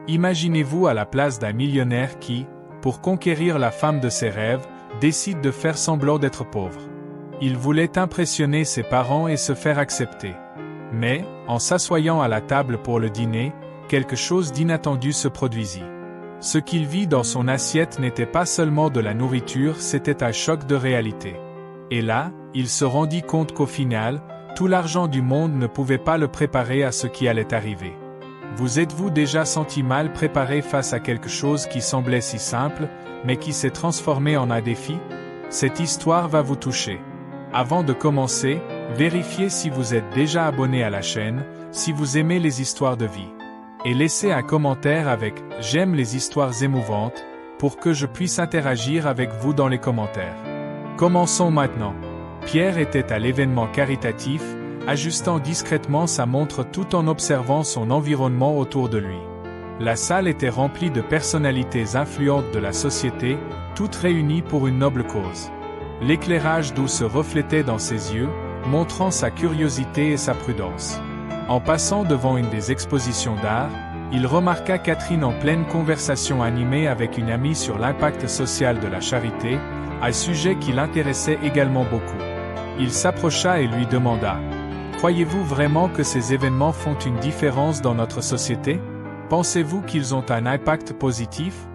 Imaginez-vous à la place d'un millionnaire qui, pour conquérir la femme de ses rêves, décide de faire semblant d'être pauvre. Il voulait impressionner ses parents et se faire accepter. Mais, en s'assoyant à la table pour le dîner, quelque chose d'inattendu se produisit. Ce qu'il vit dans son assiette n'était pas seulement de la nourriture, c'était un choc de réalité. Et là, il se rendit compte qu'au final, tout l'argent du monde ne pouvait pas le préparer à ce qui allait arriver. Vous êtes-vous déjà senti mal préparé face à quelque chose qui semblait si simple, mais qui s'est transformé en un défi? Cette histoire va vous toucher. Avant de commencer, vérifiez si vous êtes déjà abonné à la chaîne, si vous aimez les histoires de vie. Et laissez un commentaire avec « J'aime les histoires émouvantes » pour que je puisse interagir avec vous dans les commentaires. Commençons maintenant. Pierre était à l'événement caritatif, ajustant discrètement sa montre tout en observant son environnement autour de lui. La salle était remplie de personnalités influentes de la société, toutes réunies pour une noble cause. L'éclairage doux se reflétait dans ses yeux, montrant sa curiosité et sa prudence. En passant devant une des expositions d'art, il remarqua Catherine en pleine conversation animée avec une amie sur l'impact social de la charité, un sujet qui l'intéressait également beaucoup. Il s'approcha et lui demanda « Croyez-vous vraiment que ces événements font une différence dans notre société? Pensez-vous qu'ils ont un impact positif ?»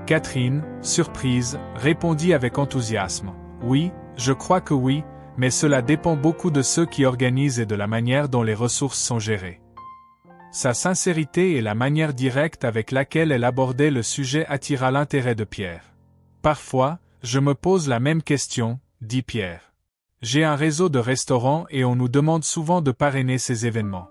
Catherine, surprise, répondit avec enthousiasme « Oui, je crois que oui, mais cela dépend beaucoup de ceux qui organisent et de la manière dont les ressources sont gérées. » Sa sincérité et la manière directe avec laquelle elle abordait le sujet attira l'intérêt de Pierre. « Parfois, je me pose la même question, » dit Pierre. « J'ai un réseau de restaurants et on nous demande souvent de parrainer ces événements.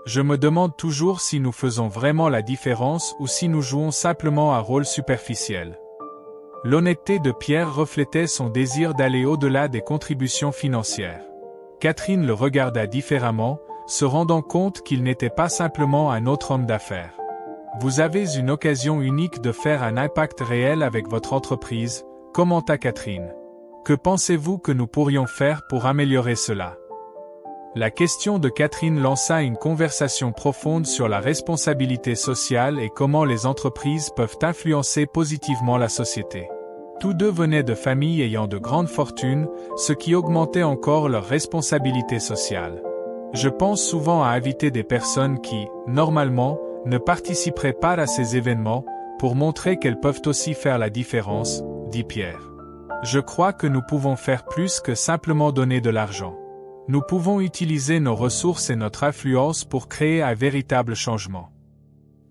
Je me demande toujours si nous faisons vraiment la différence ou si nous jouons simplement un rôle superficiel. » L'honnêteté de Pierre reflétait son désir d'aller au-delà des contributions financières. Catherine le regarda différemment, se rendant compte qu'il n'était pas simplement un autre homme d'affaires. « Vous avez une occasion unique de faire un impact réel avec votre entreprise, » commenta Catherine. « Que pensez-vous que nous pourrions faire pour améliorer cela ?» La question de Catherine lança une conversation profonde sur la responsabilité sociale et comment les entreprises peuvent influencer positivement la société. Tous deux venaient de familles ayant de grandes fortunes, ce qui augmentait encore leur responsabilité sociale. Je pense souvent à inviter des personnes qui, normalement, ne participeraient pas à ces événements, pour montrer qu'elles peuvent aussi faire la différence, dit Pierre. Je crois que nous pouvons faire plus que simplement donner de l'argent. Nous pouvons utiliser nos ressources et notre influence pour créer un véritable changement.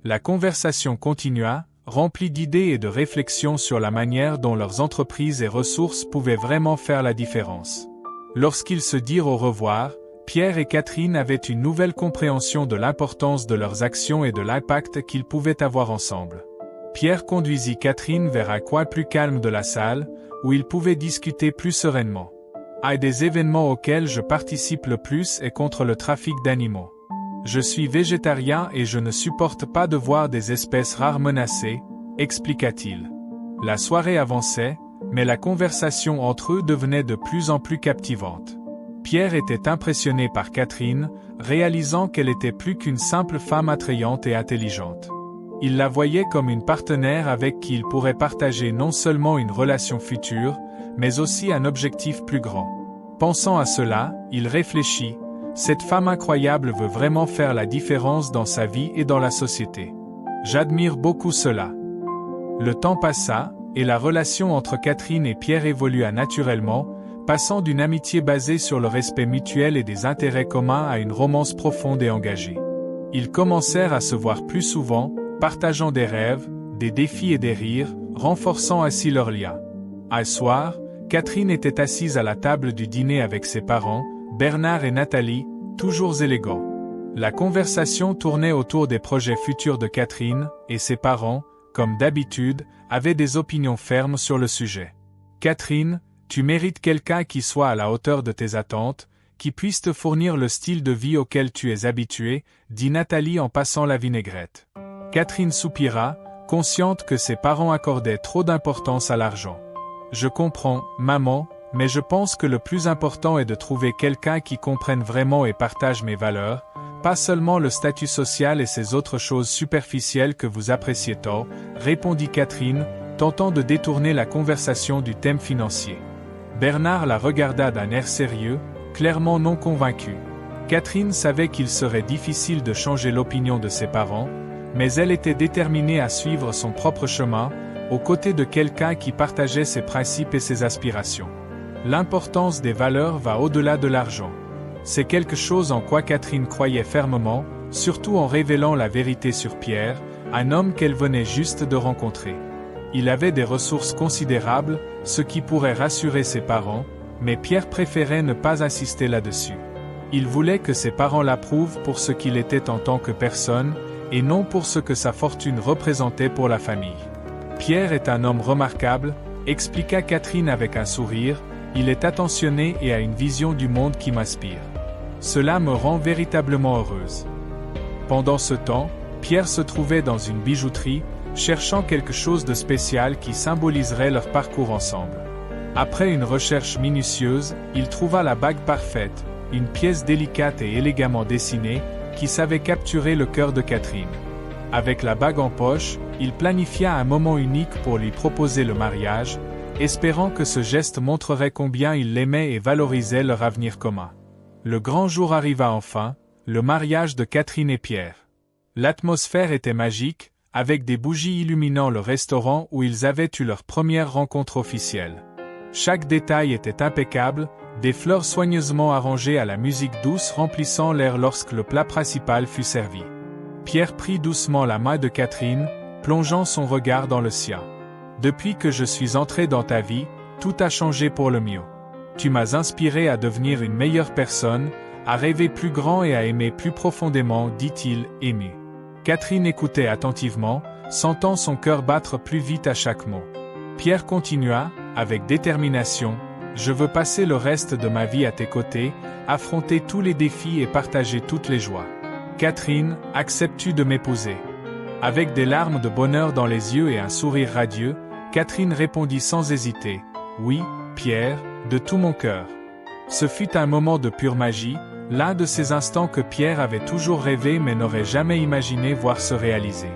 La conversation continua, remplie d'idées et de réflexions sur la manière dont leurs entreprises et ressources pouvaient vraiment faire la différence. Lorsqu'ils se dirent au revoir, Pierre et Catherine avaient une nouvelle compréhension de l'importance de leurs actions et de l'impact qu'ils pouvaient avoir ensemble. Pierre conduisit Catherine vers un coin plus calme de la salle, où ils pouvaient discuter plus sereinement. Un des événements auxquels je participe le plus est contre le trafic d'animaux. Je suis végétarien et je ne supporte pas de voir des espèces rares menacées, expliqua-t-il. La soirée avançait, mais la conversation entre eux devenait de plus en plus captivante. Pierre était impressionné par Catherine, réalisant qu'elle était plus qu'une simple femme attrayante et intelligente. Il la voyait comme une partenaire avec qui il pourrait partager non seulement une relation future, mais aussi un objectif plus grand. Pensant à cela, il réfléchit, cette femme incroyable veut vraiment faire la différence dans sa vie et dans la société. J'admire beaucoup cela. Le temps passa, et la relation entre Catherine et Pierre évolua naturellement, passant d'une amitié basée sur le respect mutuel et des intérêts communs à une romance profonde et engagée. Ils commencèrent à se voir plus souvent, partageant des rêves, des défis et des rires, renforçant ainsi leur lien. Un soir, Catherine était assise à la table du dîner avec ses parents, Bernard et Nathalie, toujours élégants. La conversation tournait autour des projets futurs de Catherine, et ses parents, comme d'habitude, avaient des opinions fermes sur le sujet. « Catherine, tu mérites quelqu'un qui soit à la hauteur de tes attentes, qui puisse te fournir le style de vie auquel tu es habitué, » dit Nathalie en passant la vinaigrette. Catherine soupira, consciente que ses parents accordaient trop d'importance à l'argent. « Je comprends, maman, mais je pense que le plus important est de trouver quelqu'un qui comprenne vraiment et partage mes valeurs, » Pas seulement le statut social et ces autres choses superficielles que vous appréciez tant, répondit Catherine, tentant de détourner la conversation du thème financier. Bernard la regarda d'un air sérieux, clairement non convaincu. Catherine savait qu'il serait difficile de changer l'opinion de ses parents, mais elle était déterminée à suivre son propre chemin, aux côtés de quelqu'un qui partageait ses principes et ses aspirations. L'importance des valeurs va au-delà de l'argent. C'est quelque chose en quoi Catherine croyait fermement, surtout en révélant la vérité sur Pierre, un homme qu'elle venait juste de rencontrer. Il avait des ressources considérables, ce qui pourrait rassurer ses parents, mais Pierre préférait ne pas insister là-dessus. Il voulait que ses parents l'approuvent pour ce qu'il était en tant que personne, et non pour ce que sa fortune représentait pour la famille. Pierre est un homme remarquable, expliqua Catherine avec un sourire, il est attentionné et a une vision du monde qui m'inspire. Cela me rend véritablement heureuse. Pendant ce temps, Pierre se trouvait dans une bijouterie, cherchant quelque chose de spécial qui symboliserait leur parcours ensemble. Après une recherche minutieuse, il trouva la bague parfaite, une pièce délicate et élégamment dessinée, qui savait capturer le cœur de Catherine. Avec la bague en poche, il planifia un moment unique pour lui proposer le mariage, espérant que ce geste montrerait combien il l'aimait et valorisait leur avenir commun. Le grand jour arriva enfin, le mariage de Catherine et Pierre. L'atmosphère était magique, avec des bougies illuminant le restaurant où ils avaient eu leur première rencontre officielle. Chaque détail était impeccable, des fleurs soigneusement arrangées à la musique douce remplissant l'air lorsque le plat principal fut servi. Pierre prit doucement la main de Catherine, plongeant son regard dans le sien. « Depuis que je suis entré dans ta vie, tout a changé pour le mieux. Tu m'as inspiré à devenir une meilleure personne, à rêver plus grand et à aimer plus profondément, dit-il, ému. » Catherine écoutait attentivement, sentant son cœur battre plus vite à chaque mot. Pierre continua, avec détermination, « Je veux passer le reste de ma vie à tes côtés, affronter tous les défis et partager toutes les joies. Catherine, acceptes-tu de m'épouser ?» Avec des larmes de bonheur dans les yeux et un sourire radieux, Catherine répondit sans hésiter, « Oui, Pierre, de tout mon cœur. » Ce fut un moment de pure magie, l'un de ces instants que Pierre avait toujours rêvé mais n'aurait jamais imaginé voir se réaliser.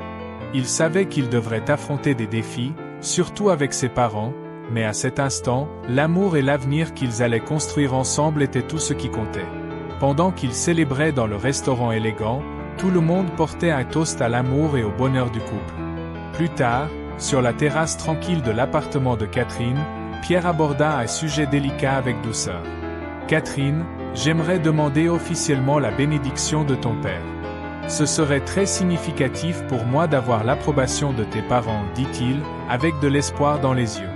Il savait qu'il devrait affronter des défis, surtout avec ses parents, mais à cet instant, l'amour et l'avenir qu'ils allaient construire ensemble étaient tout ce qui comptait. Pendant qu'ils célébraient dans le restaurant élégant, tout le monde portait un toast à l'amour et au bonheur du couple. Plus tard, sur la terrasse tranquille de l'appartement de Catherine, Pierre aborda un sujet délicat avec douceur. « Catherine, j'aimerais demander officiellement la bénédiction de ton père. Ce serait très significatif pour moi d'avoir l'approbation de tes parents, dit-il, avec de l'espoir dans les yeux. »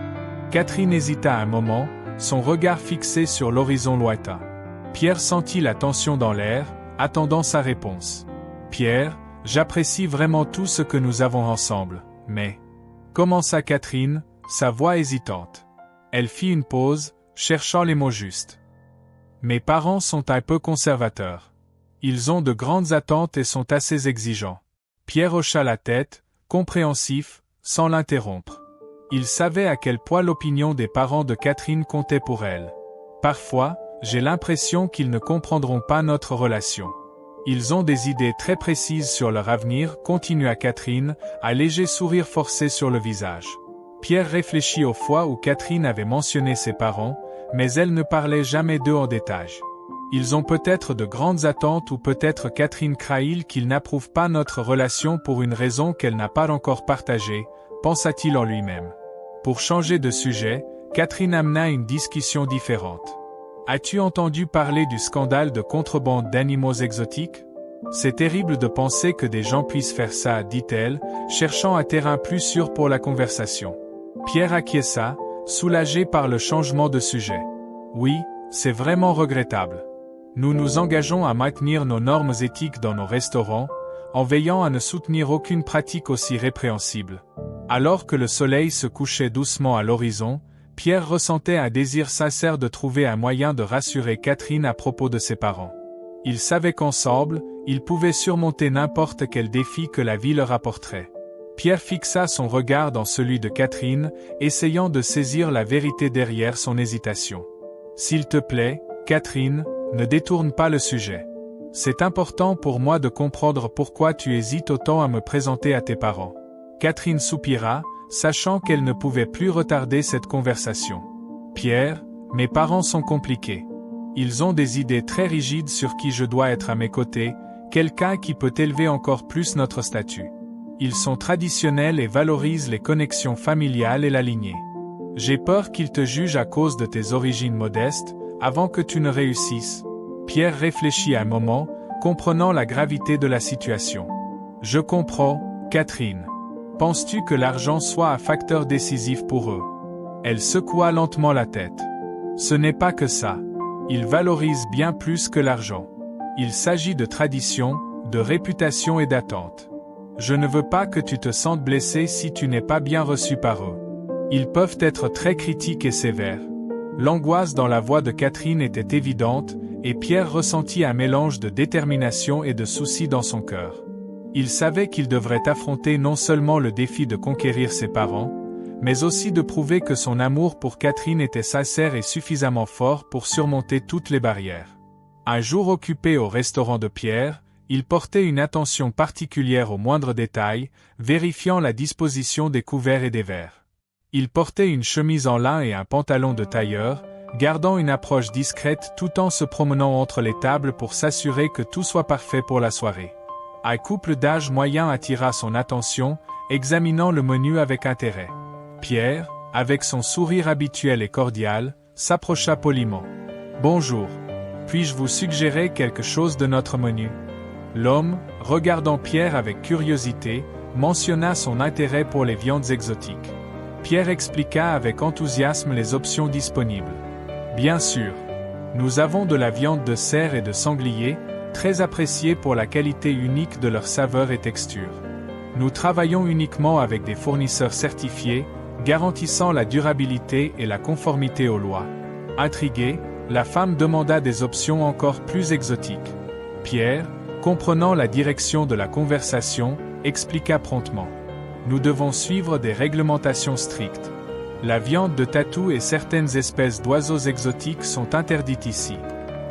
Catherine hésita un moment, son regard fixé sur l'horizon lointain. Pierre sentit la tension dans l'air, attendant sa réponse. « Pierre, j'apprécie vraiment tout ce que nous avons ensemble, mais... » commença Catherine, sa voix hésitante. Elle fit une pause, cherchant les mots justes. « Mes parents sont un peu conservateurs. Ils ont de grandes attentes et sont assez exigeants. » Pierre hocha la tête, compréhensif, sans l'interrompre. Il savait à quel point l'opinion des parents de Catherine comptait pour elle. « Parfois, j'ai l'impression qu'ils ne comprendront pas notre relation. Ils ont des idées très précises sur leur avenir, continua Catherine, un léger sourire forcé sur le visage. Pierre réfléchit aux fois où Catherine avait mentionné ses parents, mais elle ne parlait jamais d'eux en détail. Ils ont peut-être de grandes attentes ou peut-être Catherine craint qu'ils n'approuvent pas notre relation pour une raison qu'elle n'a pas encore partagée, pensa-t-il en lui-même. Pour changer de sujet, Catherine amena une discussion différente. As-tu entendu parler du scandale de contrebande d'animaux exotiques? C'est terrible de penser que des gens puissent faire ça, dit-elle, cherchant un terrain plus sûr pour la conversation. Pierre acquiesça, soulagé par le changement de sujet. Oui, c'est vraiment regrettable. Nous nous engageons à maintenir nos normes éthiques dans nos restaurants, en veillant à ne soutenir aucune pratique aussi répréhensible. Alors que le soleil se couchait doucement à l'horizon, Pierre ressentait un désir sincère de trouver un moyen de rassurer Catherine à propos de ses parents. Il savait qu'ensemble, ils pouvaient surmonter n'importe quel défi que la vie leur apporterait. Pierre fixa son regard dans celui de Catherine, essayant de saisir la vérité derrière son hésitation. « S'il te plaît, Catherine, ne détourne pas le sujet. C'est important pour moi de comprendre pourquoi tu hésites autant à me présenter à tes parents. Catherine soupira, sachant qu'elle ne pouvait plus retarder cette conversation. Pierre, mes parents sont compliqués. Ils ont des idées très rigides sur qui je dois être à mes côtés, quelqu'un qui peut élever encore plus notre statut. Ils sont traditionnels et valorisent les connexions familiales et la lignée. J'ai peur qu'ils te jugent à cause de tes origines modestes, avant que tu ne réussisses. Pierre réfléchit un moment, comprenant la gravité de la situation. Je comprends, Catherine. Penses-tu que l'argent soit un facteur décisif pour eux? Elle secoua lentement la tête. Ce n'est pas que ça. Ils valorisent bien plus que l'argent. Il s'agit de tradition, de réputation et d'attente. Je ne veux pas que tu te sentes blessé si tu n'es pas bien reçu par eux. Ils peuvent être très critiques et sévères. L'angoisse dans la voix de Catherine était évidente, et Pierre ressentit un mélange de détermination et de souci dans son cœur. Il savait qu'il devrait affronter non seulement le défi de conquérir ses parents, mais aussi de prouver que son amour pour Catherine était sincère et suffisamment fort pour surmonter toutes les barrières. Un jour occupé au restaurant de Pierre, il portait une attention particulière aux moindres détails, vérifiant la disposition des couverts et des verres. Il portait une chemise en lin et un pantalon de tailleur, gardant une approche discrète tout en se promenant entre les tables pour s'assurer que tout soit parfait pour la soirée. Un couple d'âge moyen attira son attention, examinant le menu avec intérêt. Pierre, avec son sourire habituel et cordial, s'approcha poliment. « Bonjour. Puis-je vous suggérer quelque chose de notre menu ?» L'homme, regardant Pierre avec curiosité, mentionna son intérêt pour les viandes exotiques. Pierre expliqua avec enthousiasme les options disponibles. « Bien sûr. Nous avons de la viande de cerf et de sanglier, très appréciée pour la qualité unique de leur saveur et texture. Nous travaillons uniquement avec des fournisseurs certifiés, garantissant la durabilité et la conformité aux lois. » Intriguée, la femme demanda des options encore plus exotiques. Pierre, comprenant la direction de la conversation, expliqua promptement. « Nous devons suivre des réglementations strictes. La viande de tatou et certaines espèces d'oiseaux exotiques sont interdites ici.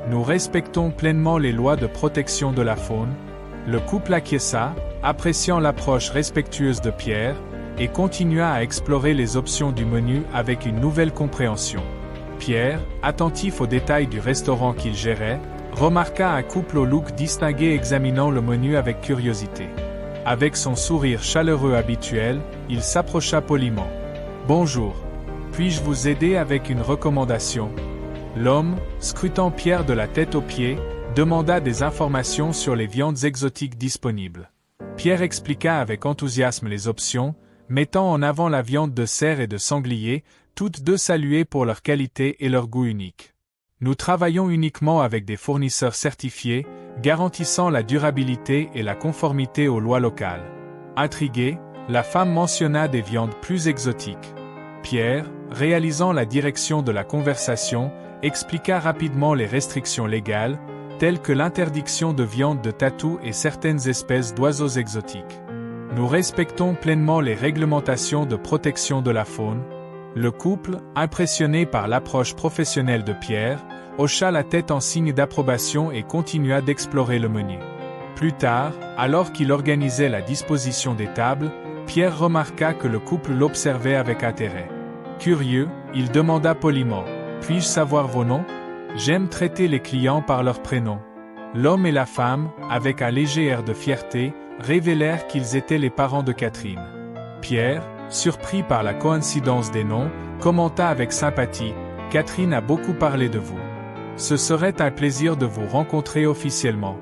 Nous respectons pleinement les lois de protection de la faune. » Le couple acquiesça, appréciant l'approche respectueuse de Pierre, et continua à explorer les options du menu avec une nouvelle compréhension. Pierre, attentif aux détails du restaurant qu'il gérait, remarqua un couple au look distingué examinant le menu avec curiosité. Avec son sourire chaleureux habituel, il s'approcha poliment. « Bonjour. Puis-je vous aider avec une recommandation ?» L'homme, scrutant Pierre de la tête aux pieds, demanda des informations sur les viandes exotiques disponibles. Pierre expliqua avec enthousiasme les options, mettant en avant la viande de cerf et de sanglier, toutes deux saluées pour leur qualité et leur goût unique. Nous travaillons uniquement avec des fournisseurs certifiés, garantissant la durabilité et la conformité aux lois locales. Intriguée, la femme mentionna des viandes plus exotiques. Pierre, réalisant la direction de la conversation, expliqua rapidement les restrictions légales, telles que l'interdiction de viande de tatou et certaines espèces d'oiseaux exotiques. Nous respectons pleinement les réglementations de protection de la faune. Le couple, impressionné par l'approche professionnelle de Pierre, hocha la tête en signe d'approbation et continua d'explorer le menu. Plus tard, alors qu'il organisait la disposition des tables, Pierre remarqua que le couple l'observait avec intérêt. Curieux, il demanda poliment « Puis-je savoir vos noms ?» « J'aime traiter les clients par leur prénom. » L'homme et la femme, avec un léger air de fierté, révélèrent qu'ils étaient les parents de Catherine. Pierre, surpris par la coïncidence des noms, commenta avec sympathie « Catherine a beaucoup parlé de vous. Ce serait un plaisir de vous rencontrer officiellement. »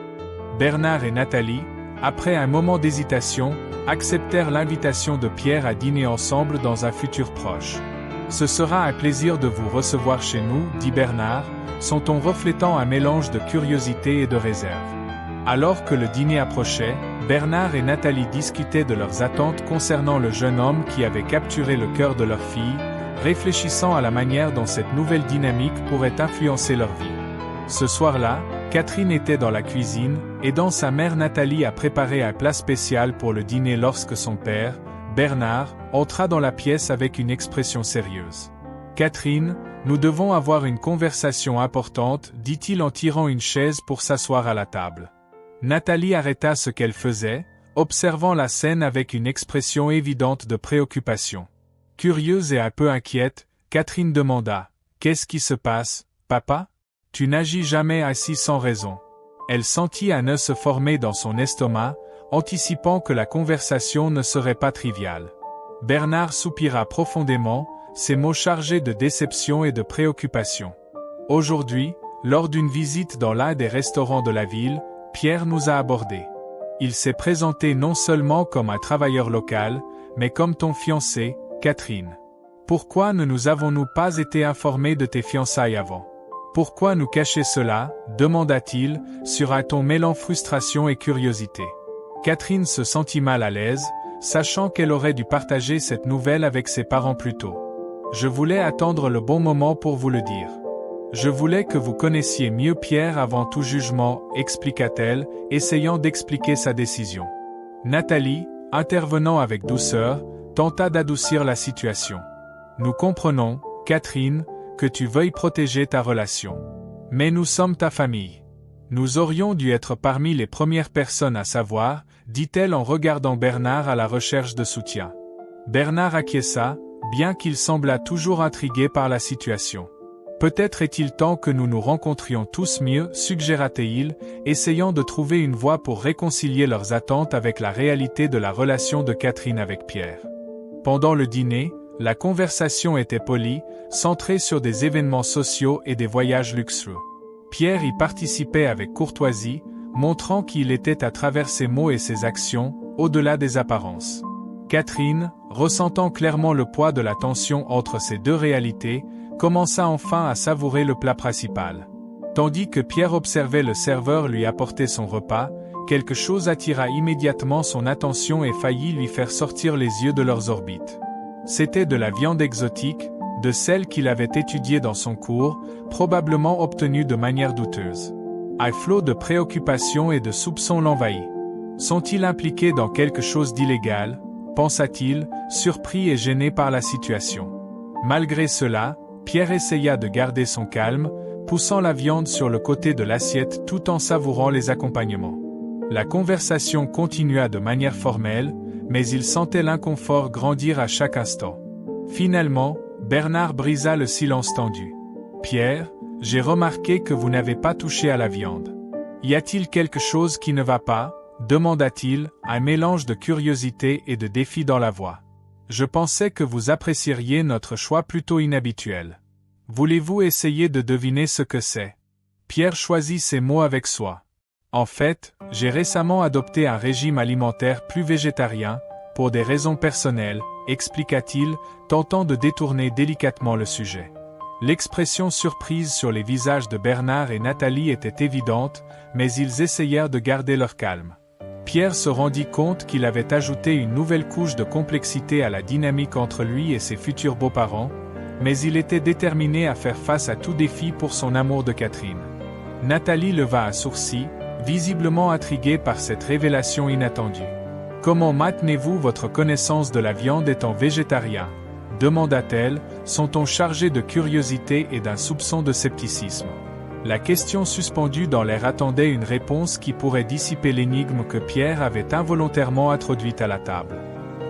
Bernard et Nathalie, après un moment d'hésitation, acceptèrent l'invitation de Pierre à dîner ensemble dans un futur proche. « Ce sera un plaisir de vous recevoir chez nous, dit Bernard, son ton reflétant un mélange de curiosité et de réserve. Alors que le dîner approchait, Bernard et Nathalie discutaient de leurs attentes concernant le jeune homme qui avait capturé le cœur de leur fille, réfléchissant à la manière dont cette nouvelle dynamique pourrait influencer leur vie. Ce soir-là, Catherine était dans la cuisine, aidant sa mère Nathalie à préparer un plat spécial pour le dîner lorsque son père, Bernard, entra dans la pièce avec une expression sérieuse. Catherine, Nous devons avoir une conversation importante, dit-il en tirant une chaise pour s'asseoir à la table. Nathalie arrêta ce qu'elle faisait, observant la scène avec une expression évidente de préoccupation. Curieuse et un peu inquiète, Catherine demanda « Qu'est-ce qui se passe, papa ? Tu n'agis jamais ainsi sans raison. » Elle sentit un nœud se former dans son estomac, anticipant que la conversation ne serait pas triviale. Bernard soupira profondément, ses mots chargés de déception et de préoccupation. Aujourd'hui, lors d'une visite dans l'un des restaurants de la ville, Pierre nous a abordés. Il s'est présenté non seulement comme un travailleur local, mais comme ton fiancé, Catherine. Pourquoi ne nous avons-nous pas été informés de tes fiançailles avant ? Pourquoi nous cacher cela ? Demanda-t-il, sur un ton mêlant frustration et curiosité. Catherine se sentit mal à l'aise, sachant qu'elle aurait dû partager cette nouvelle avec ses parents plus tôt. Je voulais attendre le bon moment pour vous le dire. Je voulais que vous connaissiez mieux Pierre avant tout jugement, expliqua-t-elle, essayant d'expliquer sa décision. Nathalie, intervenant avec douceur, tenta d'adoucir la situation. Nous comprenons, Catherine, que tu veuilles protéger ta relation. Mais nous sommes ta famille. Nous aurions dû être parmi les premières personnes à savoir, dit-elle en regardant Bernard à la recherche de soutien. Bernard acquiesça, bien qu'il semblât toujours intrigué par la situation. Peut-être est-il temps que nous nous rencontrions tous mieux, suggéra-t-il, essayant de trouver une voie pour réconcilier leurs attentes avec la réalité de la relation de Catherine avec Pierre. Pendant le dîner, la conversation était polie, centrée sur des événements sociaux et des voyages luxueux. Pierre y participait avec courtoisie, montrant qui il était à travers ses mots et ses actions, au-delà des apparences. Catherine, ressentant clairement le poids de la tension entre ces deux réalités, commença enfin à savourer le plat principal. Tandis que Pierre observait le serveur lui apporter son repas, quelque chose attira immédiatement son attention et faillit lui faire sortir les yeux de leurs orbites. C'était de la viande exotique, de celle qu'il avait étudiée dans son cours, probablement obtenue de manière douteuse. Un flot de préoccupation et de soupçons l'envahit. Sont-ils impliqués dans quelque chose d'illégal ? Pensa-t-il, surpris et gêné par la situation. Malgré cela, Pierre essaya de garder son calme, poussant la viande sur le côté de l'assiette tout en savourant les accompagnements. La conversation continua de manière formelle, mais il sentait l'inconfort grandir à chaque instant. Finalement, Bernard brisa le silence tendu. « Pierre, j'ai remarqué que vous n'avez pas touché à la viande. Y a-t-il quelque chose qui ne va pas ?» demanda-t-il, un mélange de curiosité et de défi dans la voix. « Je pensais que vous apprécieriez notre choix plutôt inhabituel. Voulez-vous essayer de deviner ce que c'est ?» Pierre choisit ses mots avec soin. « En fait, j'ai récemment adopté un régime alimentaire plus végétarien, pour des raisons personnelles, » expliqua-t-il, tentant de détourner délicatement le sujet. L'expression surprise sur les visages de Bernard et Nathalie était évidente, mais ils essayèrent de garder leur calme. Pierre se rendit compte qu'il avait ajouté une nouvelle couche de complexité à la dynamique entre lui et ses futurs beaux-parents, mais il était déterminé à faire face à tout défi pour son amour de Catherine. Nathalie leva un sourcil, visiblement intriguée par cette révélation inattendue. « Comment maintenez-vous votre connaissance de la viande étant végétarien ?» demanda-t-elle, son ton chargé de curiosité et d'un soupçon de scepticisme. La question suspendue dans l'air attendait une réponse qui pourrait dissiper l'énigme que Pierre avait involontairement introduite à la table.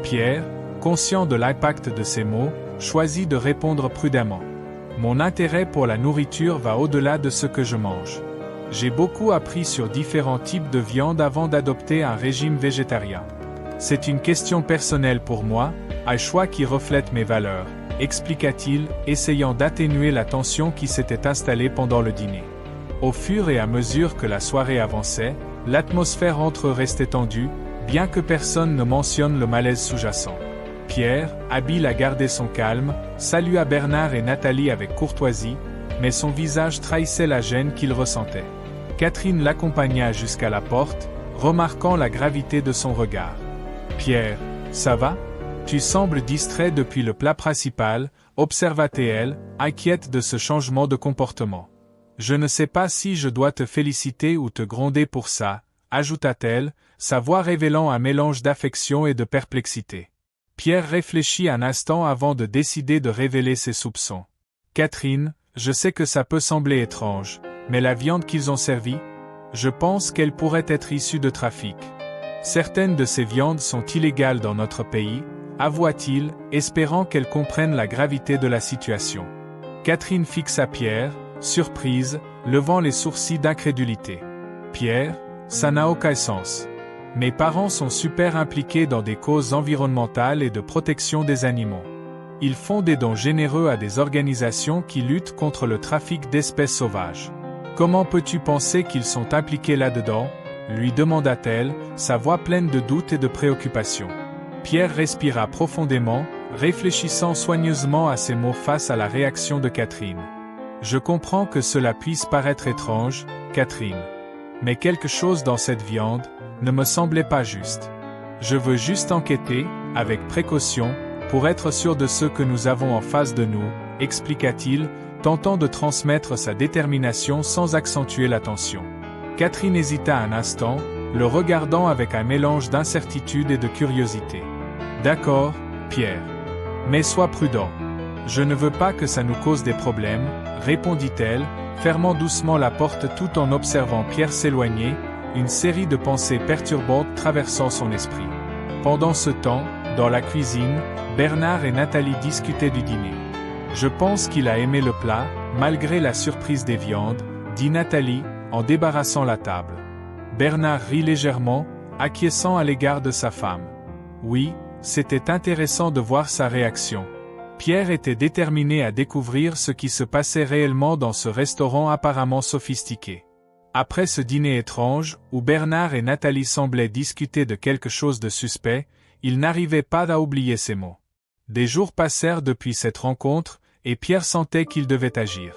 Pierre, conscient de l'impact de ces mots, choisit de répondre prudemment. « Mon intérêt pour la nourriture va au-delà de ce que je mange. J'ai beaucoup appris sur différents types de viande avant d'adopter un régime végétarien. C'est une question personnelle pour moi, un choix qui reflète mes valeurs, » expliqua-t-il, essayant d'atténuer la tension qui s'était installée pendant le dîner. Au fur et à mesure que la soirée avançait, l'atmosphère entre eux restait tendue, bien que personne ne mentionne le malaise sous-jacent. Pierre, habile à garder son calme, salua Bernard et Nathalie avec courtoisie, mais son visage trahissait la gêne qu'il ressentait. Catherine l'accompagna jusqu'à la porte, remarquant la gravité de son regard. « Pierre, ça va ? Tu sembles distrait depuis le plat principal, » observa-t-elle, inquiète de ce changement de comportement. « Je ne sais pas si je dois te féliciter ou te gronder pour ça, » ajouta-t-elle, sa voix révélant un mélange d'affection et de perplexité. Pierre réfléchit un instant avant de décider de révéler ses soupçons. Catherine, je sais que ça peut sembler étrange, mais la viande qu'ils ont servie, je pense qu'elle pourrait être issue de trafic. Certaines de ces viandes sont illégales dans notre pays, avoua-t-il, espérant qu'elle comprenne la gravité de la situation. Catherine fixa Pierre, surprise, levant les sourcils d'incrédulité. Pierre, ça n'a aucun sens. Mes parents sont super impliqués dans des causes environnementales et de protection des animaux. Ils font des dons généreux à des organisations qui luttent contre le trafic d'espèces sauvages. Comment peux-tu penser qu'ils sont impliqués là-dedans ? Lui demanda-t-elle, sa voix pleine de doute et de préoccupation. Pierre respira profondément, réfléchissant soigneusement à ses mots face à la réaction de Catherine. Je comprends que cela puisse paraître étrange, Catherine. Mais quelque chose dans cette viande ne me semblait pas juste. Je veux juste enquêter, avec précaution, pour être sûr de ce que nous avons en face de nous, expliqua-t-il, tentant de transmettre sa détermination sans accentuer la tension. Catherine hésita un instant, le regardant avec un mélange d'incertitude et de curiosité. D'accord, Pierre. Mais sois prudent. Je ne veux pas que ça nous cause des problèmes, répondit-elle, fermant doucement la porte tout en observant Pierre s'éloigner, une série de pensées perturbantes traversant son esprit. Pendant ce temps, dans la cuisine, Bernard et Nathalie discutaient du dîner. Je pense qu'il a aimé le plat, malgré la surprise des viandes, dit Nathalie, en débarrassant la table. Bernard rit légèrement, acquiesçant à l'égard de sa femme. Oui, c'était intéressant de voir sa réaction. Pierre était déterminé à découvrir ce qui se passait réellement dans ce restaurant apparemment sophistiqué. Après ce dîner étrange, où Bernard et Nathalie semblaient discuter de quelque chose de suspect, il n'arrivait pas à oublier ces mots. Des jours passèrent depuis cette rencontre, et Pierre sentait qu'il devait agir.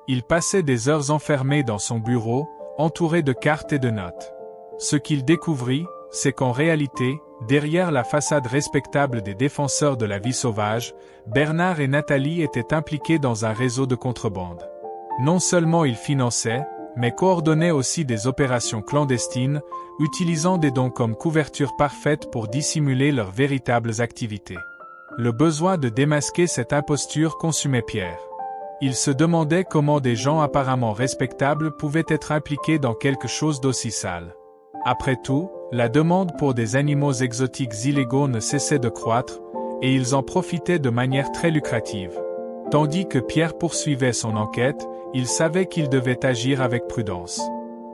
Il passait des heures enfermé dans son bureau, entouré de cartes et de notes. Ce qu'il découvrit, c'est qu'en réalité, derrière la façade respectable des défenseurs de la vie sauvage, Bernard et Nathalie étaient impliqués dans un réseau de contrebande. Non seulement ils finançaient, mais coordonnaient aussi des opérations clandestines, utilisant des dons comme couverture parfaite pour dissimuler leurs véritables activités. Le besoin de démasquer cette imposture consumait Pierre. Il se demandait comment des gens apparemment respectables pouvaient être impliqués dans quelque chose d'aussi sale. Après tout, la demande pour des animaux exotiques illégaux ne cessait de croître, et ils en profitaient de manière très lucrative. Tandis que Pierre poursuivait son enquête, il savait qu'il devait agir avec prudence.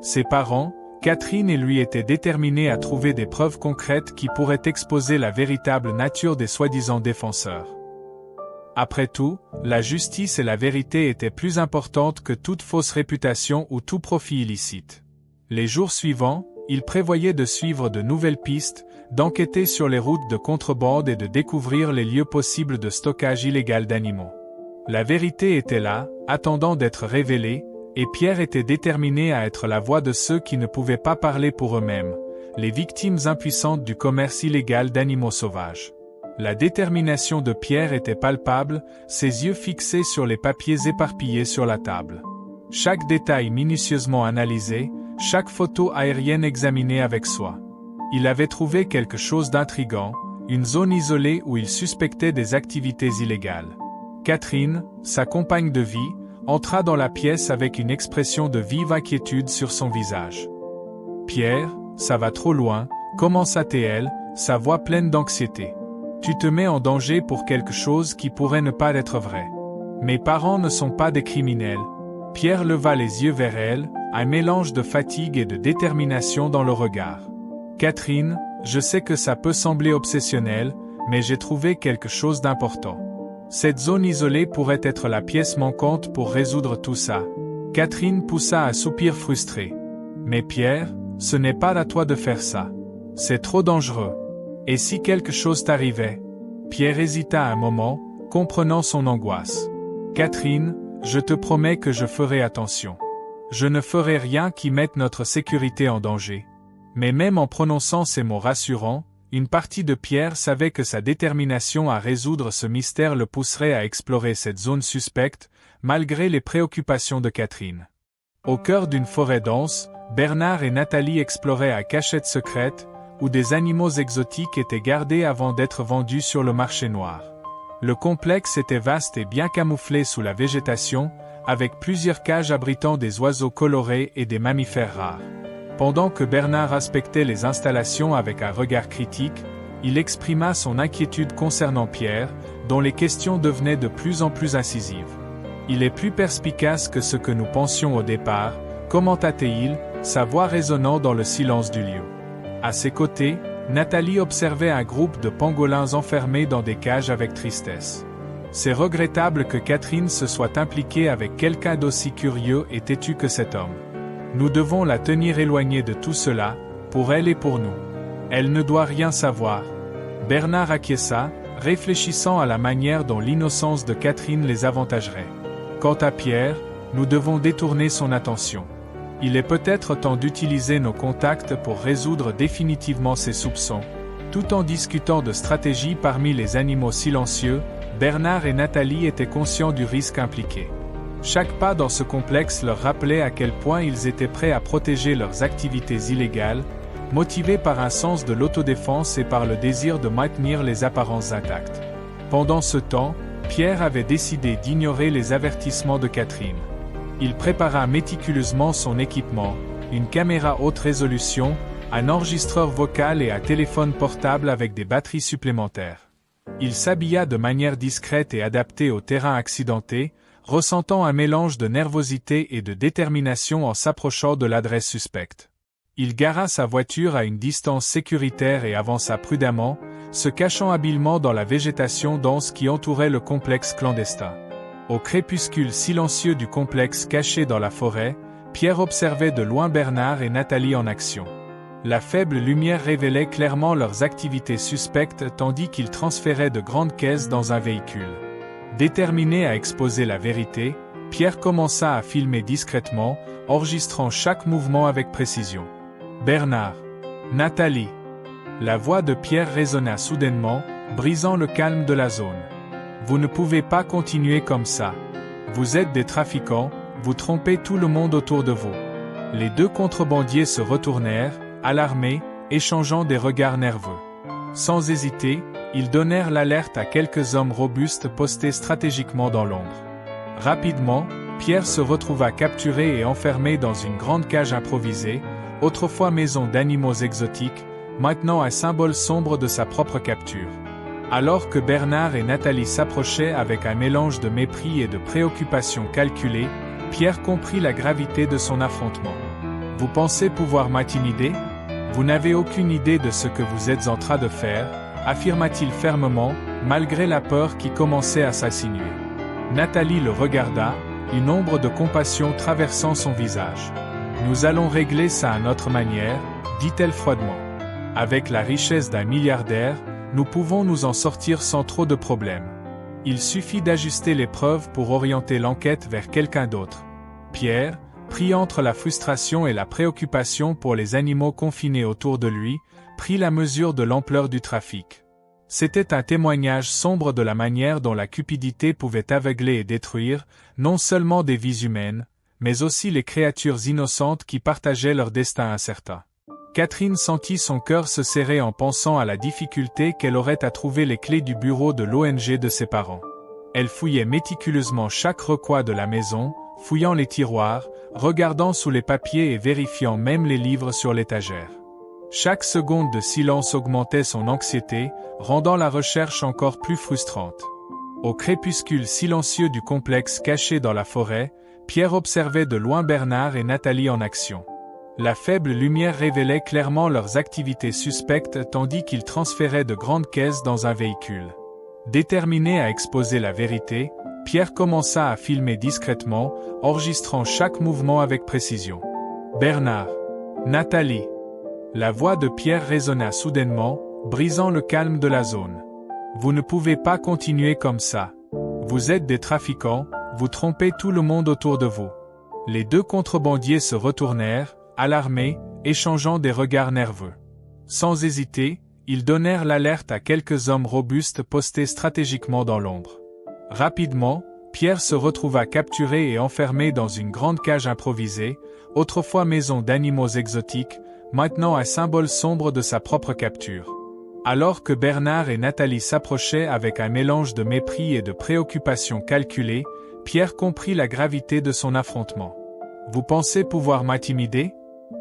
Ses parents, Catherine et lui étaient déterminés à trouver des preuves concrètes qui pourraient exposer la véritable nature des soi-disant défenseurs. Après tout, la justice et la vérité étaient plus importantes que toute fausse réputation ou tout profit illicite. Les jours suivants, il prévoyait de suivre de nouvelles pistes, d'enquêter sur les routes de contrebande et de découvrir les lieux possibles de stockage illégal d'animaux. La vérité était là, attendant d'être révélée, et Pierre était déterminé à être la voix de ceux qui ne pouvaient pas parler pour eux-mêmes, les victimes impuissantes du commerce illégal d'animaux sauvages. La détermination de Pierre était palpable, ses yeux fixés sur les papiers éparpillés sur la table. Chaque détail minutieusement analysé, chaque photo aérienne examinée avec soin. Il avait trouvé quelque chose d'intrigant, une zone isolée où il suspectait des activités illégales. Catherine, sa compagne de vie, entra dans la pièce avec une expression de vive inquiétude sur son visage. « Pierre, ça va trop loin », commença-t-elle, sa voix pleine d'anxiété. « Tu te mets en danger pour quelque chose qui pourrait ne pas être vrai. Mes parents ne sont pas des criminels. » Pierre leva les yeux vers elle, un mélange de fatigue et de détermination dans le regard. « Catherine, je sais que ça peut sembler obsessionnel, mais j'ai trouvé quelque chose d'important. Cette zone isolée pourrait être la pièce manquante pour résoudre tout ça. » Catherine poussa un soupir frustré. « Mais Pierre, ce n'est pas à toi de faire ça. C'est trop dangereux. Et si quelque chose t'arrivait ?» Pierre hésita un moment, comprenant son angoisse. « Catherine, je te promets que je ferai attention. Je ne ferai rien qui mette notre sécurité en danger. » Mais même en prononçant ces mots rassurants, une partie de Pierre savait que sa détermination à résoudre ce mystère le pousserait à explorer cette zone suspecte, malgré les préoccupations de Catherine. Au cœur d'une forêt dense, Bernard et Nathalie exploraient à cachette secrète, où des animaux exotiques étaient gardés avant d'être vendus sur le marché noir. Le complexe était vaste et bien camouflé sous la végétation, avec plusieurs cages abritant des oiseaux colorés et des mammifères rares. Pendant que Bernard inspectait les installations avec un regard critique, il exprima son inquiétude concernant Pierre, dont les questions devenaient de plus en plus incisives. « Il est plus perspicace que ce que nous pensions au départ », commenta-t-il, sa voix résonnant dans le silence du lieu. À ses côtés, Nathalie observait un groupe de pangolins enfermés dans des cages avec tristesse. C'est regrettable que Catherine se soit impliquée avec quelqu'un d'aussi curieux et têtu que cet homme. Nous devons la tenir éloignée de tout cela, pour elle et pour nous. Elle ne doit rien savoir. Bernard acquiesça, réfléchissant à la manière dont l'innocence de Catherine les avantagerait. Quant à Pierre, nous devons détourner son attention. Il est peut-être temps d'utiliser nos contacts pour résoudre définitivement ses soupçons. Tout en discutant de stratégie parmi les animaux silencieux, Bernard et Nathalie étaient conscients du risque impliqué. Chaque pas dans ce complexe leur rappelait à quel point ils étaient prêts à protéger leurs activités illégales, motivés par un sens de l'autodéfense et par le désir de maintenir les apparences intactes. Pendant ce temps, Pierre avait décidé d'ignorer les avertissements de Catherine. Il prépara méticuleusement son équipement, une caméra haute résolution, un enregistreur vocal et un téléphone portable avec des batteries supplémentaires. Il s'habilla de manière discrète et adaptée au terrain accidenté, ressentant un mélange de nervosité et de détermination en s'approchant de l'adresse suspecte. Il gara sa voiture à une distance sécuritaire et avança prudemment, se cachant habilement dans la végétation dense qui entourait le complexe clandestin. Au crépuscule silencieux du complexe caché dans la forêt, Pierre observait de loin Bernard et Nathalie en action. La faible lumière révélait clairement leurs activités suspectes tandis qu'ils transféraient de grandes caisses dans un véhicule. Déterminé à exposer la vérité, Pierre commença à filmer discrètement, enregistrant chaque mouvement avec précision. Bernard. Nathalie. La voix de Pierre résonna soudainement, brisant le calme de la zone. Vous ne pouvez pas continuer comme ça. Vous êtes des trafiquants, vous trompez tout le monde autour de vous. Les deux contrebandiers se retournèrent, alarmés, échangeant des regards nerveux. Sans hésiter, ils donnèrent l'alerte à quelques hommes robustes postés stratégiquement dans l'ombre. Rapidement, Pierre se retrouva capturé et enfermé dans une grande cage improvisée, autrefois maison d'animaux exotiques, maintenant un symbole sombre de sa propre capture. Alors que Bernard et Nathalie s'approchaient avec un mélange de mépris et de préoccupation calculée, Pierre comprit la gravité de son affrontement. « Vous pensez pouvoir m'intimider ? Vous n'avez aucune idée de ce que vous êtes en train de faire », affirma-t-il fermement, malgré la peur qui commençait à s'insinuer. Nathalie le regarda, une ombre de compassion traversant son visage. « Nous allons régler ça à notre manière, » dit-elle froidement. « Avec la richesse d'un milliardaire, nous pouvons nous en sortir sans trop de problèmes. Il suffit d'ajuster les preuves pour orienter l'enquête vers quelqu'un d'autre. » Pierre, pris entre la frustration et la préoccupation pour les animaux confinés autour de lui, prit la mesure de l'ampleur du trafic. C'était un témoignage sombre de la manière dont la cupidité pouvait aveugler et détruire, non seulement des vies humaines, mais aussi les créatures innocentes qui partageaient leur destin incertain. Catherine sentit son cœur se serrer en pensant à la difficulté qu'elle aurait à trouver les clés du bureau de l'ONG de ses parents. Elle fouillait méticuleusement chaque recoin de la maison, fouillant les tiroirs, regardant sous les papiers et vérifiant même les livres sur l'étagère. Chaque seconde de silence augmentait son anxiété, rendant la recherche encore plus frustrante. Au crépuscule silencieux du complexe caché dans la forêt, Pierre observait de loin Bernard et Nathalie en action. La faible lumière révélait clairement leurs activités suspectes tandis qu'ils transféraient de grandes caisses dans un véhicule. Déterminé à exposer la vérité, Pierre commença à filmer discrètement, enregistrant chaque mouvement avec précision. Bernard. Nathalie. La voix de Pierre résonna soudainement, brisant le calme de la zone. Vous ne pouvez pas continuer comme ça. Vous êtes des trafiquants, vous trompez tout le monde autour de vous. Les deux contrebandiers se retournèrent, alarmés, échangeant des regards nerveux. Sans hésiter, ils donnèrent l'alerte à quelques hommes robustes postés stratégiquement dans l'ombre. Rapidement, Pierre se retrouva capturé et enfermé dans une grande cage improvisée, autrefois maison d'animaux exotiques, maintenant un symbole sombre de sa propre capture. Alors que Bernard et Nathalie s'approchaient avec un mélange de mépris et de préoccupation calculée, Pierre comprit la gravité de son affrontement. « Vous pensez pouvoir m'intimider ?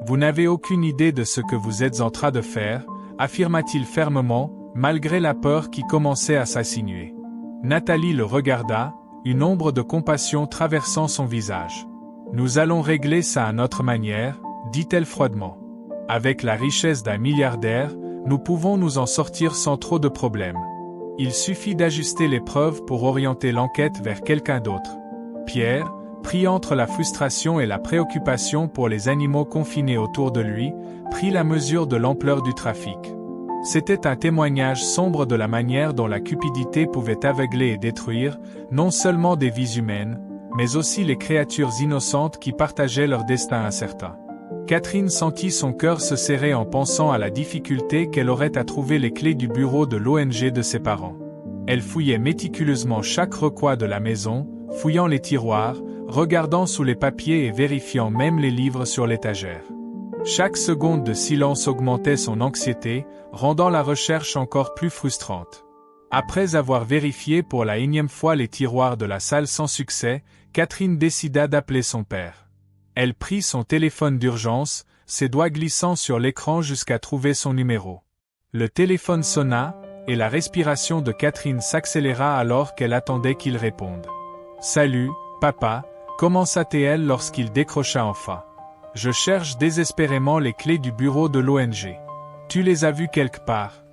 Vous n'avez aucune idée de ce que vous êtes en train de faire », affirma-t-il fermement, malgré la peur qui commençait à s'insinuer. Nathalie le regarda, une ombre de compassion traversant son visage. « Nous allons régler ça à notre manière, » dit-elle froidement. « Avec la richesse d'un milliardaire, nous pouvons nous en sortir sans trop de problèmes. Il suffit d'ajuster les preuves pour orienter l'enquête vers quelqu'un d'autre. » Pierre, pris entre la frustration et la préoccupation pour les animaux confinés autour de lui, prit la mesure de l'ampleur du trafic. C'était un témoignage sombre de la manière dont la cupidité pouvait aveugler et détruire, non seulement des vies humaines, mais aussi les créatures innocentes qui partageaient leur destin incertain. Catherine sentit son cœur se serrer en pensant à la difficulté qu'elle aurait à trouver les clés du bureau de l'ONG de ses parents. Elle fouillait méticuleusement chaque recoin de la maison, fouillant les tiroirs, regardant sous les papiers et vérifiant même les livres sur l'étagère. Chaque seconde de silence augmentait son anxiété, rendant la recherche encore plus frustrante. Après avoir vérifié pour la énième fois les tiroirs de la salle sans succès, Catherine décida d'appeler son père. Elle prit son téléphone d'urgence, ses doigts glissant sur l'écran jusqu'à trouver son numéro. Le téléphone sonna, et la respiration de Catherine s'accéléra alors qu'elle attendait qu'il réponde. « Salut, papa », commença-t-elle lorsqu'il décrocha enfin. « Je cherche désespérément les clés du bureau de l'ONG. Tu les as vues quelque part ?»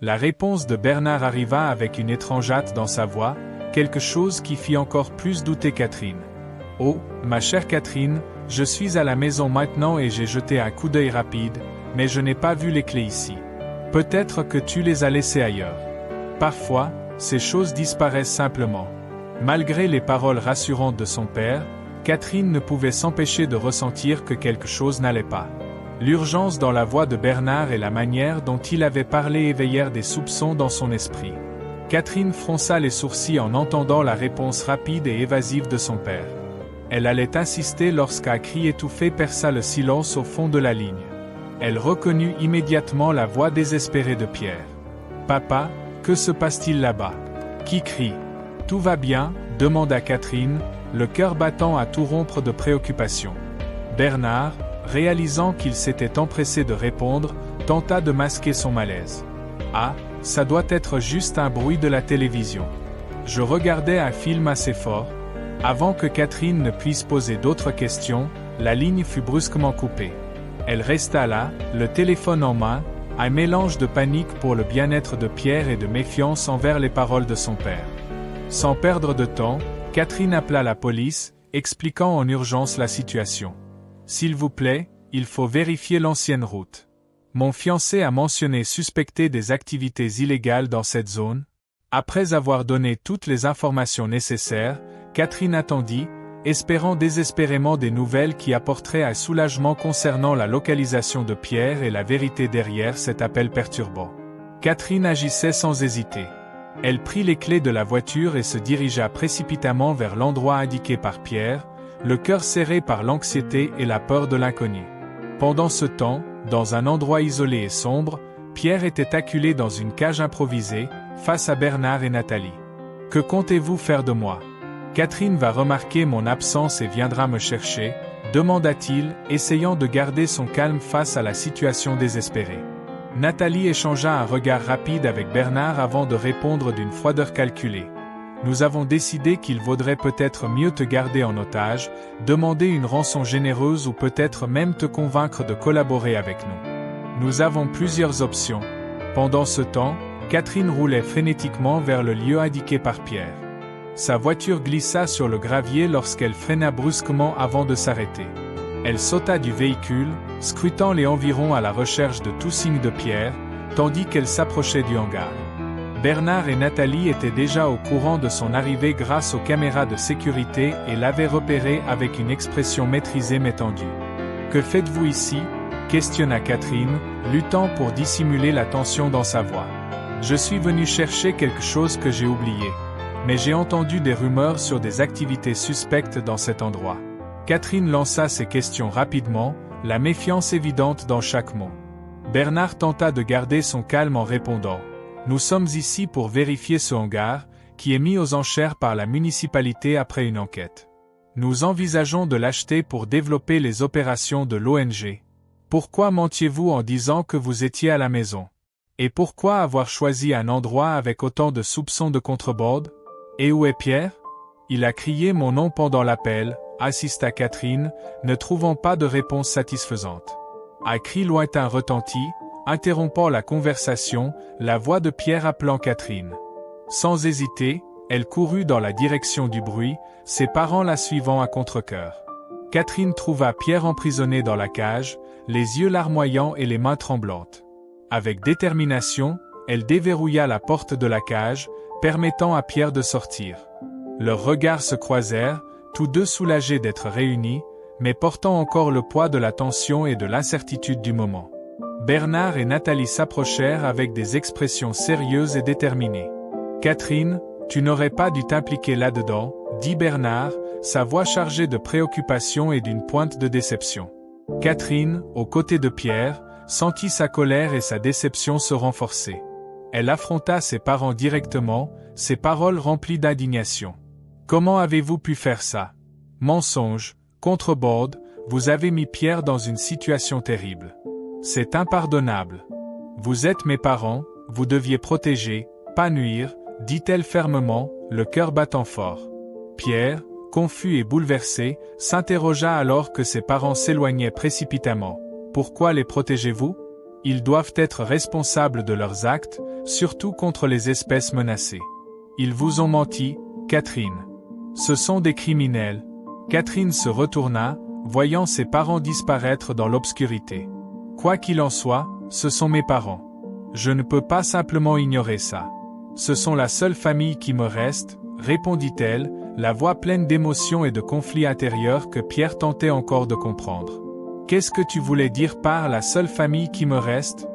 La réponse de Bernard arriva avec une étrange hâte dans sa voix, quelque chose qui fit encore plus douter Catherine. « Oh, ma chère Catherine, je suis à la maison maintenant et j'ai jeté un coup d'œil rapide, mais je n'ai pas vu les clés ici. Peut-être que tu les as laissées ailleurs. Parfois, ces choses disparaissent simplement. » Malgré les paroles rassurantes de son père, Catherine ne pouvait s'empêcher de ressentir que quelque chose n'allait pas. L'urgence dans la voix de Bernard et la manière dont il avait parlé éveillèrent des soupçons dans son esprit. Catherine fronça les sourcils en entendant la réponse rapide et évasive de son père. Elle allait insister lorsqu'un cri étouffé perça le silence au fond de la ligne. Elle reconnut immédiatement la voix désespérée de Pierre. « Papa, que se passe-t-il là-bas ? Qui crie ? Tout va bien ?» demanda Catherine, le cœur battant à tout rompre de préoccupation. Bernard, réalisant qu'il s'était empressé de répondre, tenta de masquer son malaise. « Ah, ça doit être juste un bruit de la télévision. Je regardais un film assez fort. » Avant que Catherine ne puisse poser d'autres questions, la ligne fut brusquement coupée. Elle resta là, le téléphone en main, un mélange de panique pour le bien-être de Pierre et de méfiance envers les paroles de son père. Sans perdre de temps, Catherine appela la police, expliquant en urgence la situation. « S'il vous plaît, il faut vérifier l'ancienne route. Mon fiancé a mentionné suspecter des activités illégales dans cette zone. » Après avoir donné toutes les informations nécessaires, Catherine attendit, espérant désespérément des nouvelles qui apporteraient un soulagement concernant la localisation de Pierre et la vérité derrière cet appel perturbant. Catherine agissait sans hésiter. Elle prit les clés de la voiture et se dirigea précipitamment vers l'endroit indiqué par Pierre, le cœur serré par l'anxiété et la peur de l'inconnu. Pendant ce temps, dans un endroit isolé et sombre, Pierre était acculé dans une cage improvisée, face à Bernard et Nathalie. « Que comptez-vous faire de moi ? Catherine va remarquer mon absence et viendra me chercher, » demanda-t-il, essayant de garder son calme face à la situation désespérée. Nathalie échangea un regard rapide avec Bernard avant de répondre d'une froideur calculée. « Nous avons décidé qu'il vaudrait peut-être mieux te garder en otage, demander une rançon généreuse ou peut-être même te convaincre de collaborer avec nous. Nous avons plusieurs options. » Pendant ce temps, Catherine roulait frénétiquement vers le lieu indiqué par Pierre. Sa voiture glissa sur le gravier lorsqu'elle freina brusquement avant de s'arrêter. Elle sauta du véhicule, scrutant les environs à la recherche de tout signe de Pierre, tandis qu'elle s'approchait du hangar. Bernard et Nathalie étaient déjà au courant de son arrivée grâce aux caméras de sécurité et l'avaient repéré avec une expression maîtrisée mais tendue. « Que faites-vous ici ?» questionna Catherine, luttant pour dissimuler la tension dans sa voix. « Je suis venu chercher quelque chose que j'ai oublié. Mais j'ai entendu des rumeurs sur des activités suspectes dans cet endroit. » Catherine lança ses questions rapidement, la méfiance évidente dans chaque mot. « Bernard tenta de garder son calme en répondant. Nous sommes ici pour vérifier ce hangar, qui est mis aux enchères par la municipalité après une enquête. Nous envisageons de l'acheter pour développer les opérations de l'ONG. Pourquoi mentiez-vous en disant que vous étiez à la maison? Et pourquoi avoir choisi un endroit avec autant de soupçons de contrebande? Et où est Pierre? Il a crié mon nom pendant l'appel, assista Catherine, ne trouvant pas de réponse satisfaisante. Un cri lointain retentit, interrompant la conversation, la voix de Pierre appelant Catherine. Sans hésiter, elle courut dans la direction du bruit, ses parents la suivant à contre-cœur. Catherine trouva Pierre emprisonné dans la cage, les yeux larmoyants et les mains tremblantes. Avec détermination, elle déverrouilla la porte de la cage, permettant à Pierre de sortir. Leurs regards se croisèrent, tous deux soulagés d'être réunis, mais portant encore le poids de la tension et de l'incertitude du moment. Bernard et Nathalie s'approchèrent avec des expressions sérieuses et déterminées. « Catherine, tu n'aurais pas dû t'impliquer là-dedans, » dit Bernard, sa voix chargée de préoccupation et d'une pointe de déception. Catherine, aux côtés de Pierre, sentit sa colère et sa déception se renforcer. Elle affronta ses parents directement, ses paroles remplies d'indignation. « Comment avez-vous pu faire ça? Mensonge, contrebande, vous avez mis Pierre dans une situation terrible. C'est impardonnable. Vous êtes mes parents, vous deviez protéger, pas nuire, dit-elle fermement, le cœur battant fort. Pierre, confus et bouleversé, s'interrogea alors que ses parents s'éloignaient précipitamment. Pourquoi les protégez-vous? Ils doivent être responsables de leurs actes, surtout contre les espèces menacées. Ils vous ont menti, Catherine. Ce sont des criminels. Catherine se retourna, voyant ses parents disparaître dans l'obscurité. Quoi qu'il en soit, ce sont mes parents. Je ne peux pas simplement ignorer ça. Ce sont la seule famille qui me reste, répondit-elle, la voix pleine d'émotion et de conflits intérieurs que Pierre tentait encore de comprendre. Qu'est-ce que tu voulais dire par la seule famille qui me reste?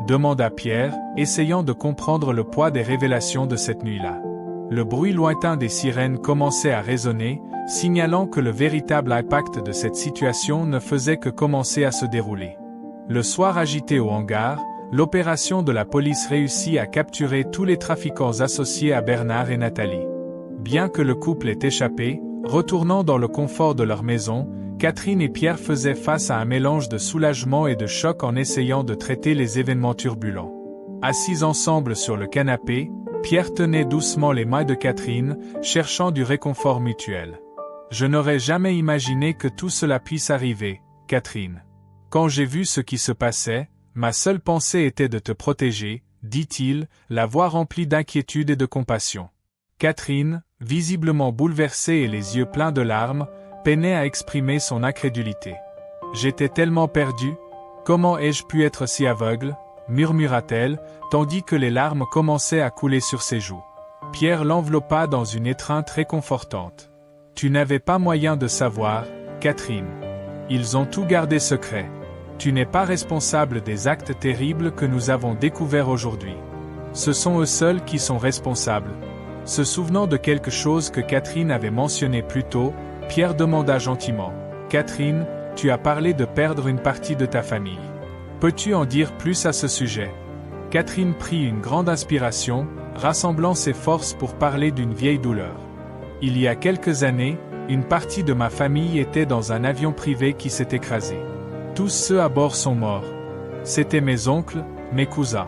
Demanda Pierre, essayant de comprendre le poids des révélations de cette nuit-là. Le bruit lointain des sirènes commençait à résonner, signalant que le véritable impact de cette situation ne faisait que commencer à se dérouler. Le soir agité au hangar, l'opération de la police réussit à capturer tous les trafiquants associés à Bernard et Nathalie. Bien que le couple ait échappé, retournant dans le confort de leur maison, Catherine et Pierre faisaient face à un mélange de soulagement et de choc en essayant de traiter les événements turbulents. Assis ensemble sur le canapé, Pierre tenait doucement les mains de Catherine, cherchant du réconfort mutuel. « Je n'aurais jamais imaginé que tout cela puisse arriver, Catherine. Quand j'ai vu ce qui se passait, ma seule pensée était de te protéger, » dit-il, la voix remplie d'inquiétude et de compassion. Catherine, visiblement bouleversée et les yeux pleins de larmes, peinait à exprimer son incrédulité. « J'étais tellement perdue, comment ai-je pu être si aveugle ?» murmura-t-elle, tandis que les larmes commençaient à couler sur ses joues. Pierre l'enveloppa dans une étreinte réconfortante. « Tu n'avais pas moyen de savoir, Catherine. Ils ont tout gardé secret. Tu n'es pas responsable des actes terribles que nous avons découverts aujourd'hui. Ce sont eux seuls qui sont responsables. » Se souvenant de quelque chose que Catherine avait mentionné plus tôt, Pierre demanda gentiment. « Catherine, tu as parlé de perdre une partie de ta famille. Peux-tu en dire plus à ce sujet ?» Catherine prit une grande inspiration, rassemblant ses forces pour parler d'une vieille douleur. « Il y a quelques années, une partie de ma famille était dans un avion privé qui s'est écrasé. Tous ceux à bord sont morts. C'étaient mes oncles, mes cousins.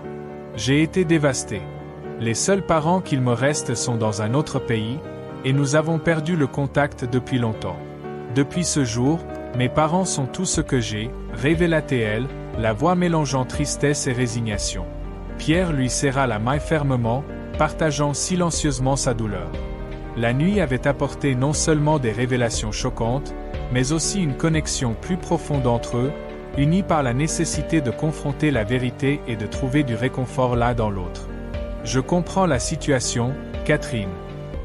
J'ai été dévasté. Les seuls parents qu'il me reste sont dans un autre pays, et nous avons perdu le contact depuis longtemps. Depuis ce jour, mes parents sont tout ce que j'ai, » révéla-t-elle, la voix mélangeant tristesse et résignation. Pierre lui serra la main fermement, partageant silencieusement sa douleur. La nuit avait apporté non seulement des révélations choquantes, mais aussi une connexion plus profonde entre eux, unis par la nécessité de confronter la vérité et de trouver du réconfort l'un dans l'autre. « Je comprends la situation, Catherine.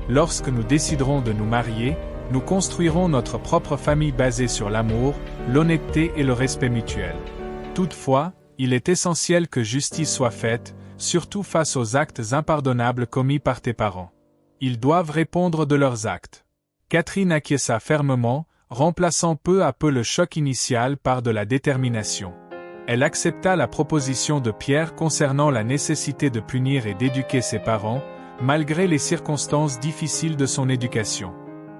Lorsque nous déciderons de nous marier, nous construirons notre propre famille basée sur l'amour, l'honnêteté et le respect mutuel. Toutefois, il est essentiel que justice soit faite, surtout face aux actes impardonnables commis par tes parents. Ils doivent répondre de leurs actes. » Catherine acquiesça fermement, remplaçant peu à peu le choc initial par de la détermination. « Elle accepta la proposition de Pierre concernant la nécessité de punir et d'éduquer ses parents, malgré les circonstances difficiles de son éducation.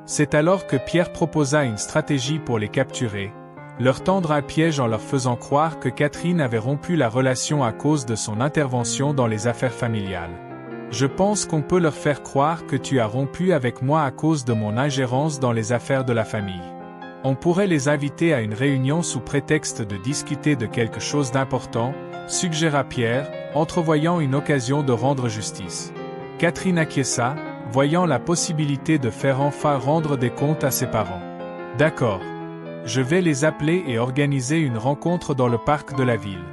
C'est alors que Pierre proposa une stratégie pour les capturer, leur tendre un piège en leur faisant croire que Catherine avait rompu la relation à cause de son intervention dans les affaires familiales. Je pense qu'on peut leur faire croire que tu as rompu avec moi à cause de mon ingérence dans les affaires de la famille. On pourrait les inviter à une réunion sous prétexte de discuter de quelque chose d'important, suggéra Pierre, entrevoyant une occasion de rendre justice. Catherine acquiesça, voyant la possibilité de faire enfin rendre des comptes à ses parents. D'accord. Je vais les appeler et organiser une rencontre dans le parc de la ville.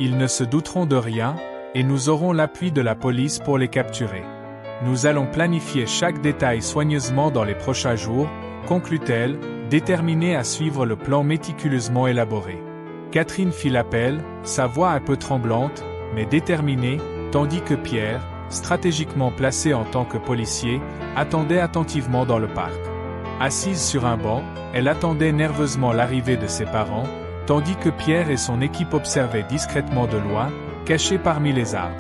Ils ne se douteront de rien, et nous aurons l'appui de la police pour les capturer. Nous allons planifier chaque détail soigneusement dans les prochains jours, conclut-elle, déterminée à suivre le plan méticuleusement élaboré. Catherine fit l'appel, sa voix un peu tremblante, mais déterminée, tandis que Pierre, stratégiquement placé en tant que policier, attendait attentivement dans le parc. Assise sur un banc, elle attendait nerveusement l'arrivée de ses parents, tandis que Pierre et son équipe observaient discrètement de loin, cachés parmi les arbres.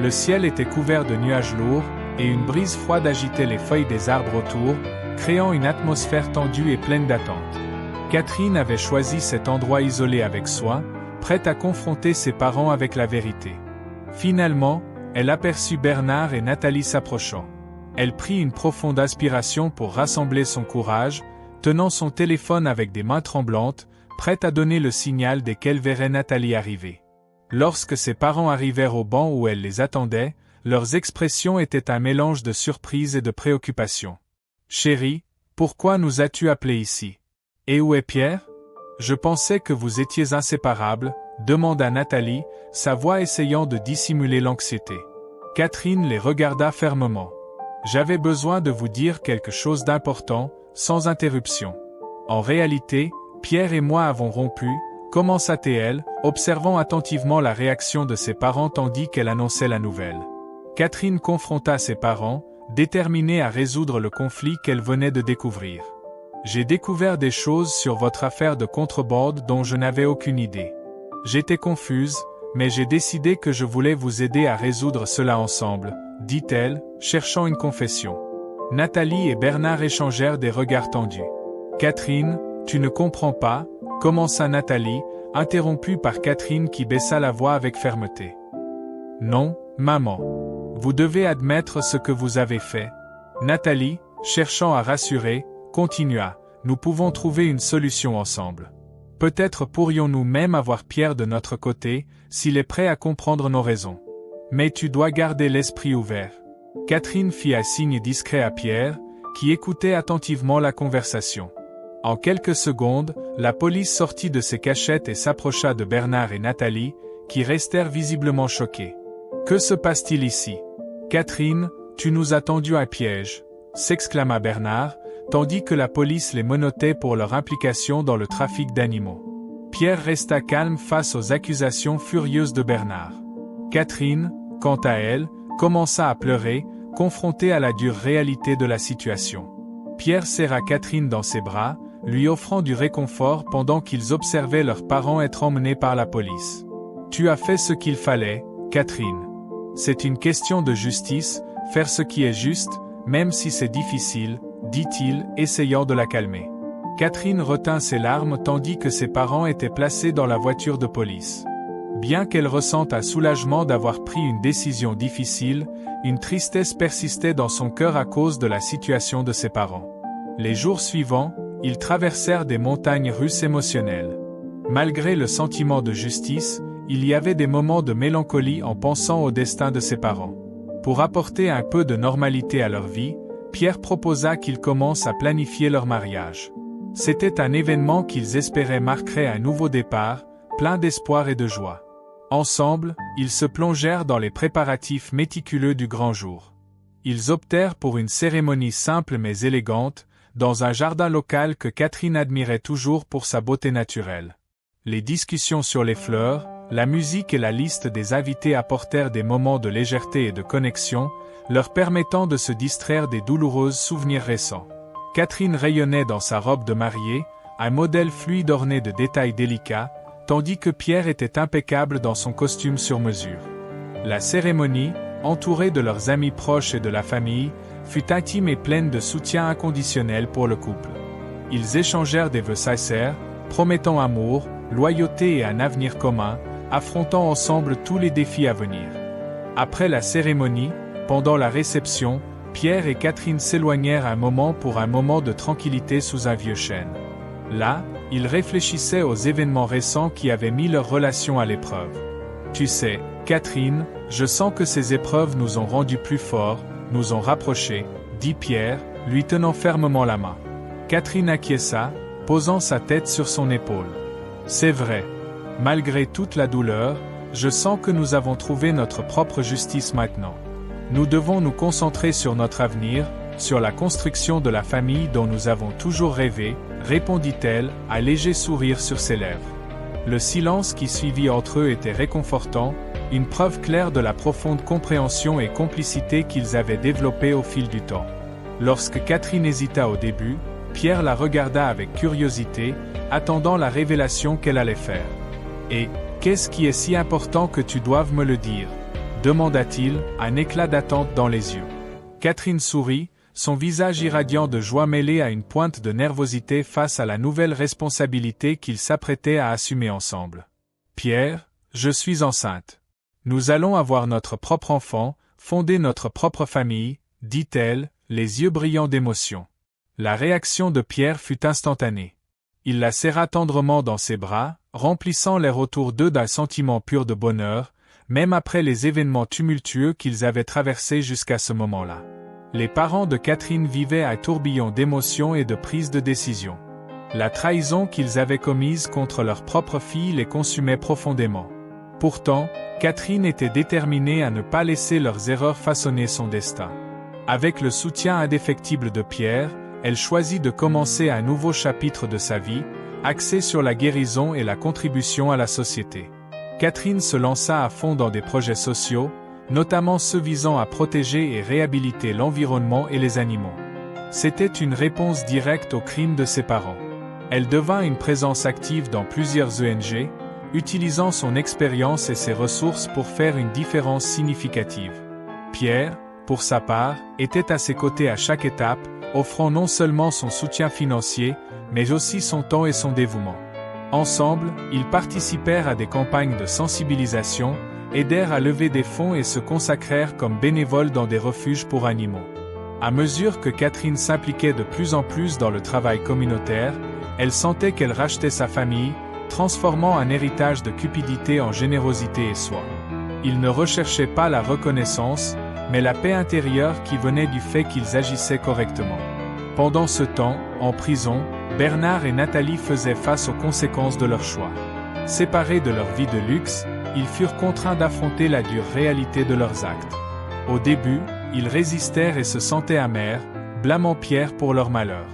Le ciel était couvert de nuages lourds, et une brise froide agitait les feuilles des arbres autour, créant une atmosphère tendue et pleine d'attente. Catherine avait choisi cet endroit isolé avec soin, prête à confronter ses parents avec la vérité. Finalement, elle aperçut Bernard et Nathalie s'approchant. Elle prit une profonde inspiration pour rassembler son courage, tenant son téléphone avec des mains tremblantes, prête à donner le signal dès qu'elle verrait Nathalie arriver. Lorsque ses parents arrivèrent au banc où elle les attendait, leurs expressions étaient un mélange de surprise et de préoccupation. « Chérie, pourquoi nous as-tu appelés ici? Et où est Pierre? Je pensais que vous étiez inséparables, » demanda Nathalie, sa voix essayant de dissimuler l'anxiété. Catherine les regarda fermement. « J'avais besoin de vous dire quelque chose d'important, sans interruption. En réalité, Pierre et moi avons rompu, » commença-t-elle, observant attentivement la réaction de ses parents tandis qu'elle annonçait la nouvelle. Catherine confronta ses parents, déterminée à résoudre le conflit qu'elle venait de découvrir. « J'ai découvert des choses sur votre affaire de contrebande dont je n'avais aucune idée. J'étais confuse, mais j'ai décidé que je voulais vous aider à résoudre cela ensemble, » dit-elle, cherchant une confession. Nathalie et Bernard échangèrent des regards tendus. « Catherine, tu ne comprends pas » commença Nathalie, interrompue par Catherine qui baissa la voix avec fermeté. « Non, maman. Vous devez admettre ce que vous avez fait. » Nathalie, cherchant à rassurer, continua. « Nous pouvons trouver une solution ensemble. Peut-être pourrions-nous même avoir Pierre de notre côté, s'il est prêt à comprendre nos raisons. Mais tu dois garder l'esprit ouvert. » Catherine fit un signe discret à Pierre, qui écoutait attentivement la conversation. En quelques secondes, la police sortit de ses cachettes et s'approcha de Bernard et Nathalie, qui restèrent visiblement choqués. « Que se passe-t-il ici? Catherine, tu nous as tendu un piège » s'exclama Bernard, tandis que la police les menottait pour leur implication dans le trafic d'animaux. Pierre resta calme face aux accusations furieuses de Bernard. Catherine, quant à elle, commença à pleurer, confrontée à la dure réalité de la situation. Pierre serra Catherine dans ses bras, lui offrant du réconfort pendant qu'ils observaient leurs parents être emmenés par la police. « Tu as fait ce qu'il fallait, Catherine. C'est une question de justice, faire ce qui est juste, même si c'est difficile, » dit-il, essayant de la calmer. Catherine retint ses larmes tandis que ses parents étaient placés dans la voiture de police. Bien qu'elle ressente un soulagement d'avoir pris une décision difficile, une tristesse persistait dans son cœur à cause de la situation de ses parents. Les jours suivants, ils traversèrent des montagnes russes émotionnelles. Malgré le sentiment de justice, il y avait des moments de mélancolie en pensant au destin de ses parents. Pour apporter un peu de normalité à leur vie, Pierre proposa qu'ils commencent à planifier leur mariage. C'était un événement qu'ils espéraient marquerait un nouveau départ, plein d'espoir et de joie. Ensemble, ils se plongèrent dans les préparatifs méticuleux du grand jour. Ils optèrent pour une cérémonie simple mais élégante, dans un jardin local que Catherine admirait toujours pour sa beauté naturelle. Les discussions sur les fleurs, la musique et la liste des invités apportèrent des moments de légèreté et de connexion, leur permettant de se distraire des douloureux souvenirs récents. Catherine rayonnait dans sa robe de mariée, un modèle fluide orné de détails délicats, tandis que Pierre était impeccable dans son costume sur mesure. La cérémonie, entourée de leurs amis proches et de la famille, fut intime et pleine de soutien inconditionnel pour le couple. Ils échangèrent des vœux sincères, promettant amour, loyauté et un avenir commun, affrontant ensemble tous les défis à venir. Après la cérémonie, pendant la réception, Pierre et Catherine s'éloignèrent un moment pour un moment de tranquillité sous un vieux chêne. Là, ils réfléchissaient aux événements récents qui avaient mis leur relation à l'épreuve. « Tu sais, Catherine, je sens que ces épreuves nous ont rendus plus forts, nous ont rapprochés, » dit Pierre, lui tenant fermement la main. Catherine acquiesça, posant sa tête sur son épaule. « C'est vrai. Malgré toute la douleur, je sens que nous avons trouvé notre propre justice maintenant. Nous devons nous concentrer sur notre avenir, sur la construction de la famille dont nous avons toujours rêvé, » répondit-elle, un léger sourire sur ses lèvres. Le silence qui suivit entre eux était réconfortant, une preuve claire de la profonde compréhension et complicité qu'ils avaient développée au fil du temps. Lorsque Catherine hésita au début, Pierre la regarda avec curiosité, attendant la révélation qu'elle allait faire. « Et, qu'est-ce qui est si important que tu doives me le dire ?» demanda-t-il, un éclat d'attente dans les yeux. Catherine sourit, son visage irradiant de joie mêlée à une pointe de nervosité face à la nouvelle responsabilité qu'ils s'apprêtaient à assumer ensemble. « Pierre, je suis enceinte. Nous allons avoir notre propre enfant, fonder notre propre famille, » dit-elle, les yeux brillants d'émotion. La réaction de Pierre fut instantanée. Il la serra tendrement dans ses bras, remplissant l'air autour d'eux d'un sentiment pur de bonheur, même après les événements tumultueux qu'ils avaient traversés jusqu'à ce moment-là. Les parents de Catherine vivaient un tourbillon d'émotions et de prises de décision. La trahison qu'ils avaient commise contre leur propre fille les consumait profondément. Pourtant, Catherine était déterminée à ne pas laisser leurs erreurs façonner son destin. Avec le soutien indéfectible de Pierre, elle choisit de commencer un nouveau chapitre de sa vie, axé sur la guérison et la contribution à la société. Catherine se lança à fond dans des projets sociaux, notamment ceux visant à protéger et réhabiliter l'environnement et les animaux. C'était une réponse directe aux crimes de ses parents. Elle devint une présence active dans plusieurs ONG, utilisant son expérience et ses ressources pour faire une différence significative. Pierre, pour sa part, était à ses côtés à chaque étape, offrant non seulement son soutien financier, mais aussi son temps et son dévouement. Ensemble, ils participèrent à des campagnes de sensibilisation, aidèrent à lever des fonds et se consacrèrent comme bénévoles dans des refuges pour animaux. À mesure que Catherine s'impliquait de plus en plus dans le travail communautaire, elle sentait qu'elle rachetait sa famille, transformant un héritage de cupidité en générosité et soin. Ils ne recherchaient pas la reconnaissance, mais la paix intérieure qui venait du fait qu'ils agissaient correctement. Pendant ce temps, en prison, Bernard et Nathalie faisaient face aux conséquences de leur choix. Séparés de leur vie de luxe, ils furent contraints d'affronter la dure réalité de leurs actes. Au début, ils résistèrent et se sentaient amers, blâmant Pierre pour leur malheur.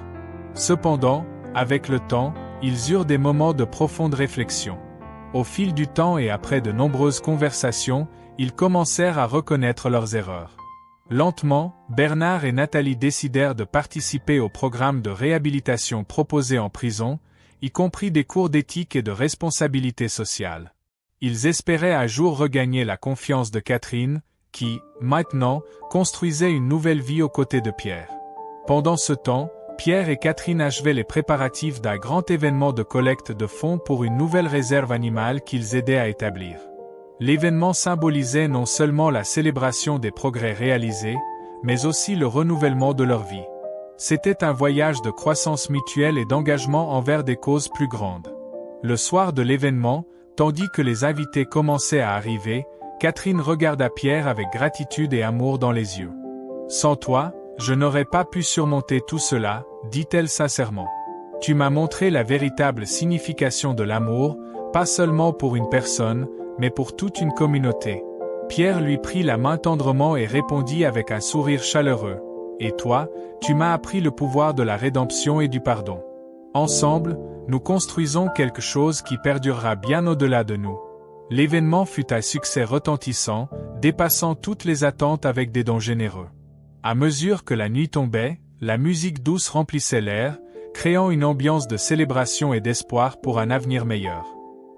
Cependant, avec le temps, ils eurent des moments de profonde réflexion. Au fil du temps et après de nombreuses conversations, ils commencèrent à reconnaître leurs erreurs. Lentement, Bernard et Nathalie décidèrent de participer au programme de réhabilitation proposé en prison, y compris des cours d'éthique et de responsabilité sociale. Ils espéraient un jour regagner la confiance de Catherine, qui, maintenant, construisait une nouvelle vie aux côtés de Pierre. Pendant ce temps, Pierre et Catherine achevaient les préparatifs d'un grand événement de collecte de fonds pour une nouvelle réserve animale qu'ils aidaient à établir. L'événement symbolisait non seulement la célébration des progrès réalisés, mais aussi le renouvellement de leur vie. C'était un voyage de croissance mutuelle et d'engagement envers des causes plus grandes. Le soir de l'événement, tandis que les invités commençaient à arriver, Catherine regarda Pierre avec gratitude et amour dans les yeux. « Sans toi, je n'aurais pas pu surmonter tout cela, » dit-elle sincèrement. « Tu m'as montré la véritable signification de l'amour, pas seulement pour une personne, mais pour toute une communauté. » Pierre lui prit la main tendrement et répondit avec un sourire chaleureux. « Et toi, tu m'as appris le pouvoir de la rédemption et du pardon. Ensemble, nous construisons quelque chose qui perdurera bien au-delà de nous. » L'événement fut un succès retentissant, dépassant toutes les attentes avec des dons généreux. À mesure que la nuit tombait, la musique douce remplissait l'air, créant une ambiance de célébration et d'espoir pour un avenir meilleur.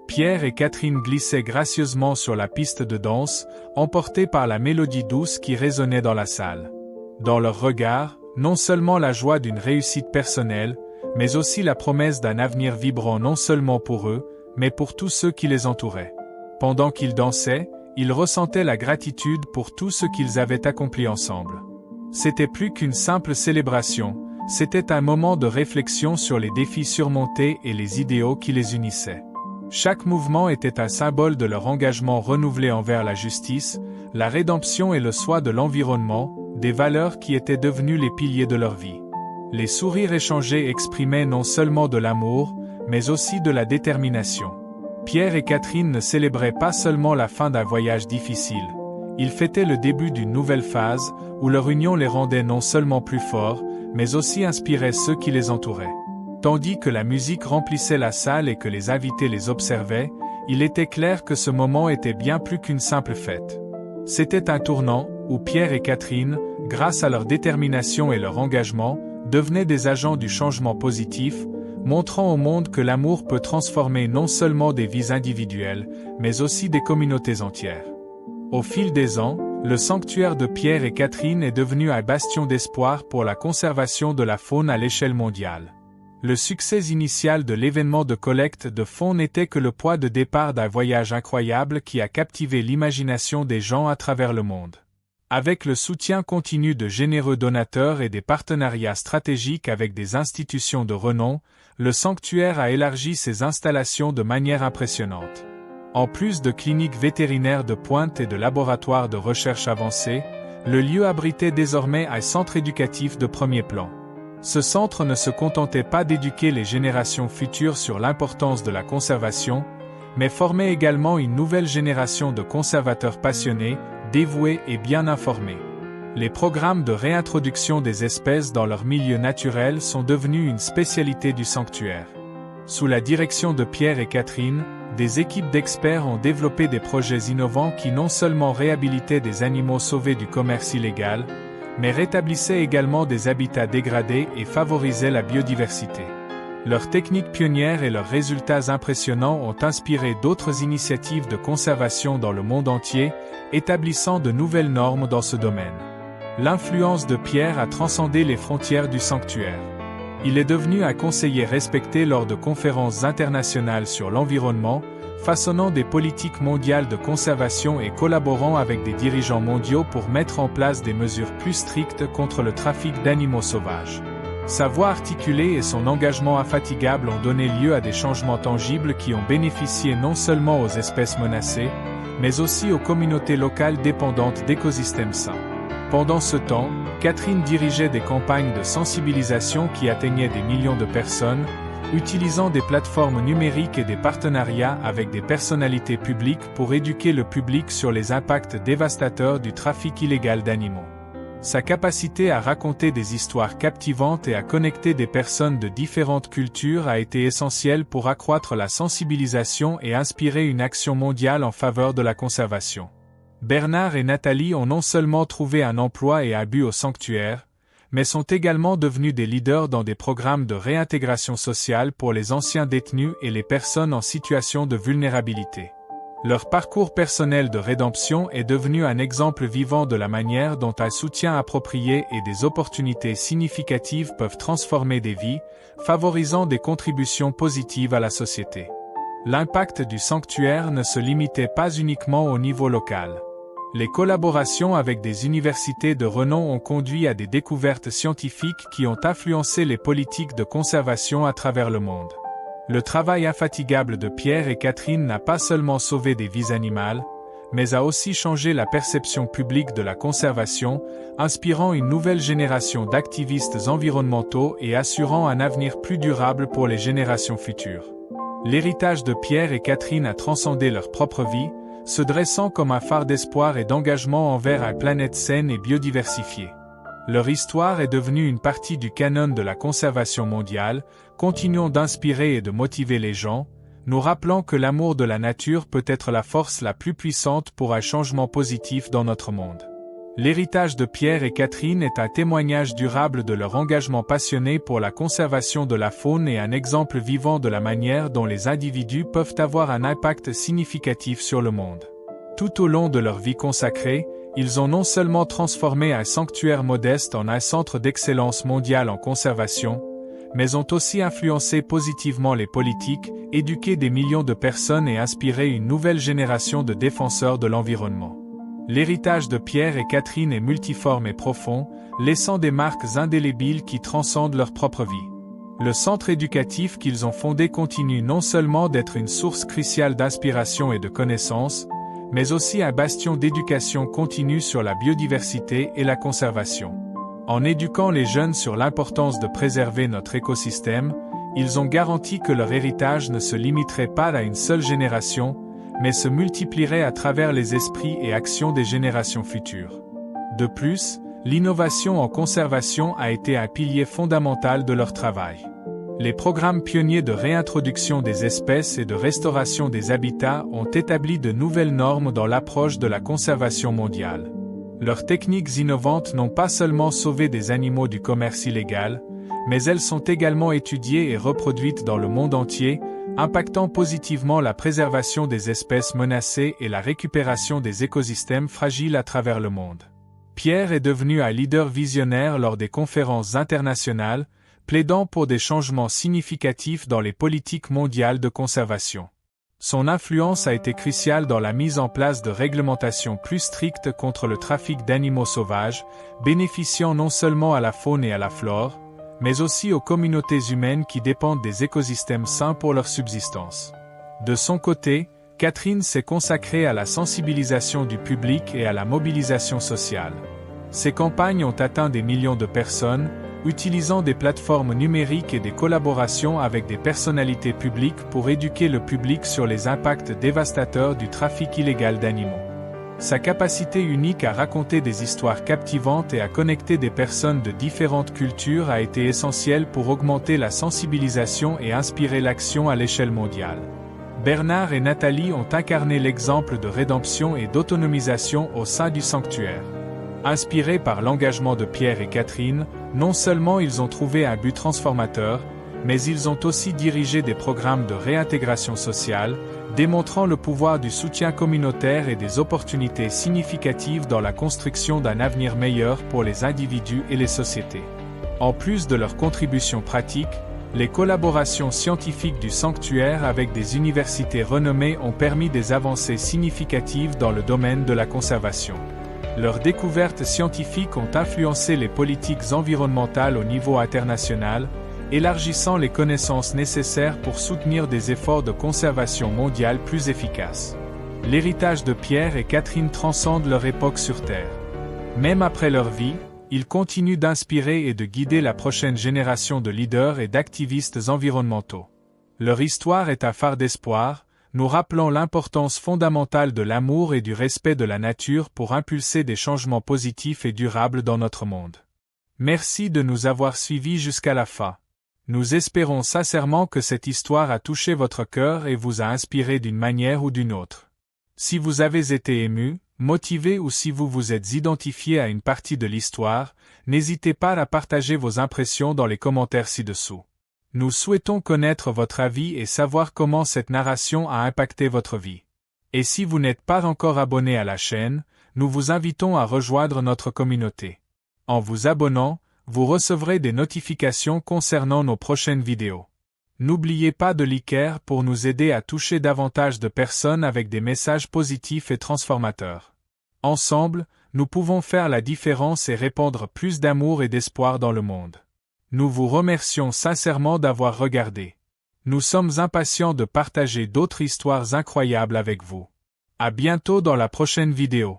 Pierre et Catherine glissaient gracieusement sur la piste de danse, emportés par la mélodie douce qui résonnait dans la salle. Dans leurs regards, non seulement la joie d'une réussite personnelle, mais aussi la promesse d'un avenir vibrant non seulement pour eux, mais pour tous ceux qui les entouraient. Pendant qu'ils dansaient, ils ressentaient la gratitude pour tout ce qu'ils avaient accompli ensemble. C'était plus qu'une simple célébration, c'était un moment de réflexion sur les défis surmontés et les idéaux qui les unissaient. Chaque mouvement était un symbole de leur engagement renouvelé envers la justice, la rédemption et le soin de l'environnement, des valeurs qui étaient devenues les piliers de leur vie. Les sourires échangés exprimaient non seulement de l'amour, mais aussi de la détermination. Pierre et Catherine ne célébraient pas seulement la fin d'un voyage difficile, ils fêtaient le début d'une nouvelle phase, où leur union les rendait non seulement plus forts, mais aussi inspirait ceux qui les entouraient. Tandis que la musique remplissait la salle et que les invités les observaient, il était clair que ce moment était bien plus qu'une simple fête. C'était un tournant, où Pierre et Catherine, grâce à leur détermination et leur engagement, devenaient des agents du changement positif, montrant au monde que l'amour peut transformer non seulement des vies individuelles, mais aussi des communautés entières. Au fil des ans, le sanctuaire de Pierre et Catherine est devenu un bastion d'espoir pour la conservation de la faune à l'échelle mondiale. Le succès initial de l'événement de collecte de fonds n'était que le point de départ d'un voyage incroyable qui a captivé l'imagination des gens à travers le monde. Avec le soutien continu de généreux donateurs et des partenariats stratégiques avec des institutions de renom, le sanctuaire a élargi ses installations de manière impressionnante. En plus de cliniques vétérinaires de pointe et de laboratoires de recherche avancés, le lieu abritait désormais un centre éducatif de premier plan. Ce centre ne se contentait pas d'éduquer les générations futures sur l'importance de la conservation, mais formait également une nouvelle génération de conservateurs passionnés, dévoués et bien informés. Les programmes de réintroduction des espèces dans leur milieu naturel sont devenus une spécialité du sanctuaire. Sous la direction de Pierre et Catherine, des équipes d'experts ont développé des projets innovants qui non seulement réhabilitaient des animaux sauvés du commerce illégal, mais rétablissaient également des habitats dégradés et favorisaient la biodiversité. Leurs techniques pionnières et leurs résultats impressionnants ont inspiré d'autres initiatives de conservation dans le monde entier, établissant de nouvelles normes dans ce domaine. L'influence de Pierre a transcendé les frontières du sanctuaire. Il est devenu un conseiller respecté lors de conférences internationales sur l'environnement, façonnant des politiques mondiales de conservation et collaborant avec des dirigeants mondiaux pour mettre en place des mesures plus strictes contre le trafic d'animaux sauvages. Sa voix articulée et son engagement infatigable ont donné lieu à des changements tangibles qui ont bénéficié non seulement aux espèces menacées, mais aussi aux communautés locales dépendantes d'écosystèmes sains. Pendant ce temps, Catherine dirigeait des campagnes de sensibilisation qui atteignaient des millions de personnes, utilisant des plateformes numériques et des partenariats avec des personnalités publiques pour éduquer le public sur les impacts dévastateurs du trafic illégal d'animaux. Sa capacité à raconter des histoires captivantes et à connecter des personnes de différentes cultures a été essentielle pour accroître la sensibilisation et inspirer une action mondiale en faveur de la conservation. Bernard et Nathalie ont non seulement trouvé un emploi et un but au sanctuaire, mais sont également devenus des leaders dans des programmes de réintégration sociale pour les anciens détenus et les personnes en situation de vulnérabilité. Leur parcours personnel de rédemption est devenu un exemple vivant de la manière dont un soutien approprié et des opportunités significatives peuvent transformer des vies, favorisant des contributions positives à la société. L'impact du sanctuaire ne se limitait pas uniquement au niveau local. Les collaborations avec des universités de renom ont conduit à des découvertes scientifiques qui ont influencé les politiques de conservation à travers le monde. Le travail infatigable de Pierre et Catherine n'a pas seulement sauvé des vies animales, mais a aussi changé la perception publique de la conservation, inspirant une nouvelle génération d'activistes environnementaux et assurant un avenir plus durable pour les générations futures. L'héritage de Pierre et Catherine a transcendé leur propre vie, se dressant comme un phare d'espoir et d'engagement envers une planète saine et biodiversifiée. Leur histoire est devenue une partie du canon de la conservation mondiale. Continuons d'inspirer et de motiver les gens, nous rappelant que l'amour de la nature peut être la force la plus puissante pour un changement positif dans notre monde. L'héritage de Pierre et Catherine est un témoignage durable de leur engagement passionné pour la conservation de la faune et un exemple vivant de la manière dont les individus peuvent avoir un impact significatif sur le monde. Tout au long de leur vie consacrée, ils ont non seulement transformé un sanctuaire modeste en un centre d'excellence mondiale en conservation, mais ont aussi influencé positivement les politiques, éduqué des millions de personnes et inspiré une nouvelle génération de défenseurs de l'environnement. L'héritage de Pierre et Catherine est multiforme et profond, laissant des marques indélébiles qui transcendent leur propre vie. Le centre éducatif qu'ils ont fondé continue non seulement d'être une source cruciale d'inspiration et de connaissances, mais aussi un bastion d'éducation continue sur la biodiversité et la conservation. En éduquant les jeunes sur l'importance de préserver notre écosystème, ils ont garanti que leur héritage ne se limiterait pas à une seule génération, mais se multiplierait à travers les esprits et actions des générations futures. De plus, l'innovation en conservation a été un pilier fondamental de leur travail. Les programmes pionniers de réintroduction des espèces et de restauration des habitats ont établi de nouvelles normes dans l'approche de la conservation mondiale. Leurs techniques innovantes n'ont pas seulement sauvé des animaux du commerce illégal, mais elles sont également étudiées et reproduites dans le monde entier, impactant positivement la préservation des espèces menacées et la récupération des écosystèmes fragiles à travers le monde. Pierre est devenu un leader visionnaire lors des conférences internationales, plaidant pour des changements significatifs dans les politiques mondiales de conservation. Son influence a été cruciale dans la mise en place de réglementations plus strictes contre le trafic d'animaux sauvages, bénéficiant non seulement à la faune et à la flore, mais aussi aux communautés humaines qui dépendent des écosystèmes sains pour leur subsistance. De son côté, Catherine s'est consacrée à la sensibilisation du public et à la mobilisation sociale. Ses campagnes ont atteint des millions de personnes, utilisant des plateformes numériques et des collaborations avec des personnalités publiques pour éduquer le public sur les impacts dévastateurs du trafic illégal d'animaux. Sa capacité unique à raconter des histoires captivantes et à connecter des personnes de différentes cultures a été essentielle pour augmenter la sensibilisation et inspirer l'action à l'échelle mondiale. Bernard et Nathalie ont incarné l'exemple de rédemption et d'autonomisation au sein du sanctuaire. Inspirés par l'engagement de Pierre et Catherine, non seulement ils ont trouvé un but transformateur, mais ils ont aussi dirigé des programmes de réintégration sociale, démontrant le pouvoir du soutien communautaire et des opportunités significatives dans la construction d'un avenir meilleur pour les individus et les sociétés. En plus de leurs contributions pratiques, les collaborations scientifiques du sanctuaire avec des universités renommées ont permis des avancées significatives dans le domaine de la conservation. Leurs découvertes scientifiques ont influencé les politiques environnementales au niveau international, élargissant les connaissances nécessaires pour soutenir des efforts de conservation mondiale plus efficaces. L'héritage de Pierre et Catherine transcende leur époque sur Terre. Même après leur vie, ils continuent d'inspirer et de guider la prochaine génération de leaders et d'activistes environnementaux. Leur histoire est un phare d'espoir, nous rappelant l'importance fondamentale de l'amour et du respect de la nature pour impulser des changements positifs et durables dans notre monde. Merci de nous avoir suivis jusqu'à la fin. Nous espérons sincèrement que cette histoire a touché votre cœur et vous a inspiré d'une manière ou d'une autre. Si vous avez été ému, motivé ou si vous vous êtes identifié à une partie de l'histoire, n'hésitez pas à partager vos impressions dans les commentaires ci-dessous. Nous souhaitons connaître votre avis et savoir comment cette narration a impacté votre vie. Et si vous n'êtes pas encore abonné à la chaîne, nous vous invitons à rejoindre notre communauté. En vous abonnant, vous recevrez des notifications concernant nos prochaines vidéos. N'oubliez pas de liker pour nous aider à toucher davantage de personnes avec des messages positifs et transformateurs. Ensemble, nous pouvons faire la différence et répandre plus d'amour et d'espoir dans le monde. Nous vous remercions sincèrement d'avoir regardé. Nous sommes impatients de partager d'autres histoires incroyables avec vous. À bientôt dans la prochaine vidéo.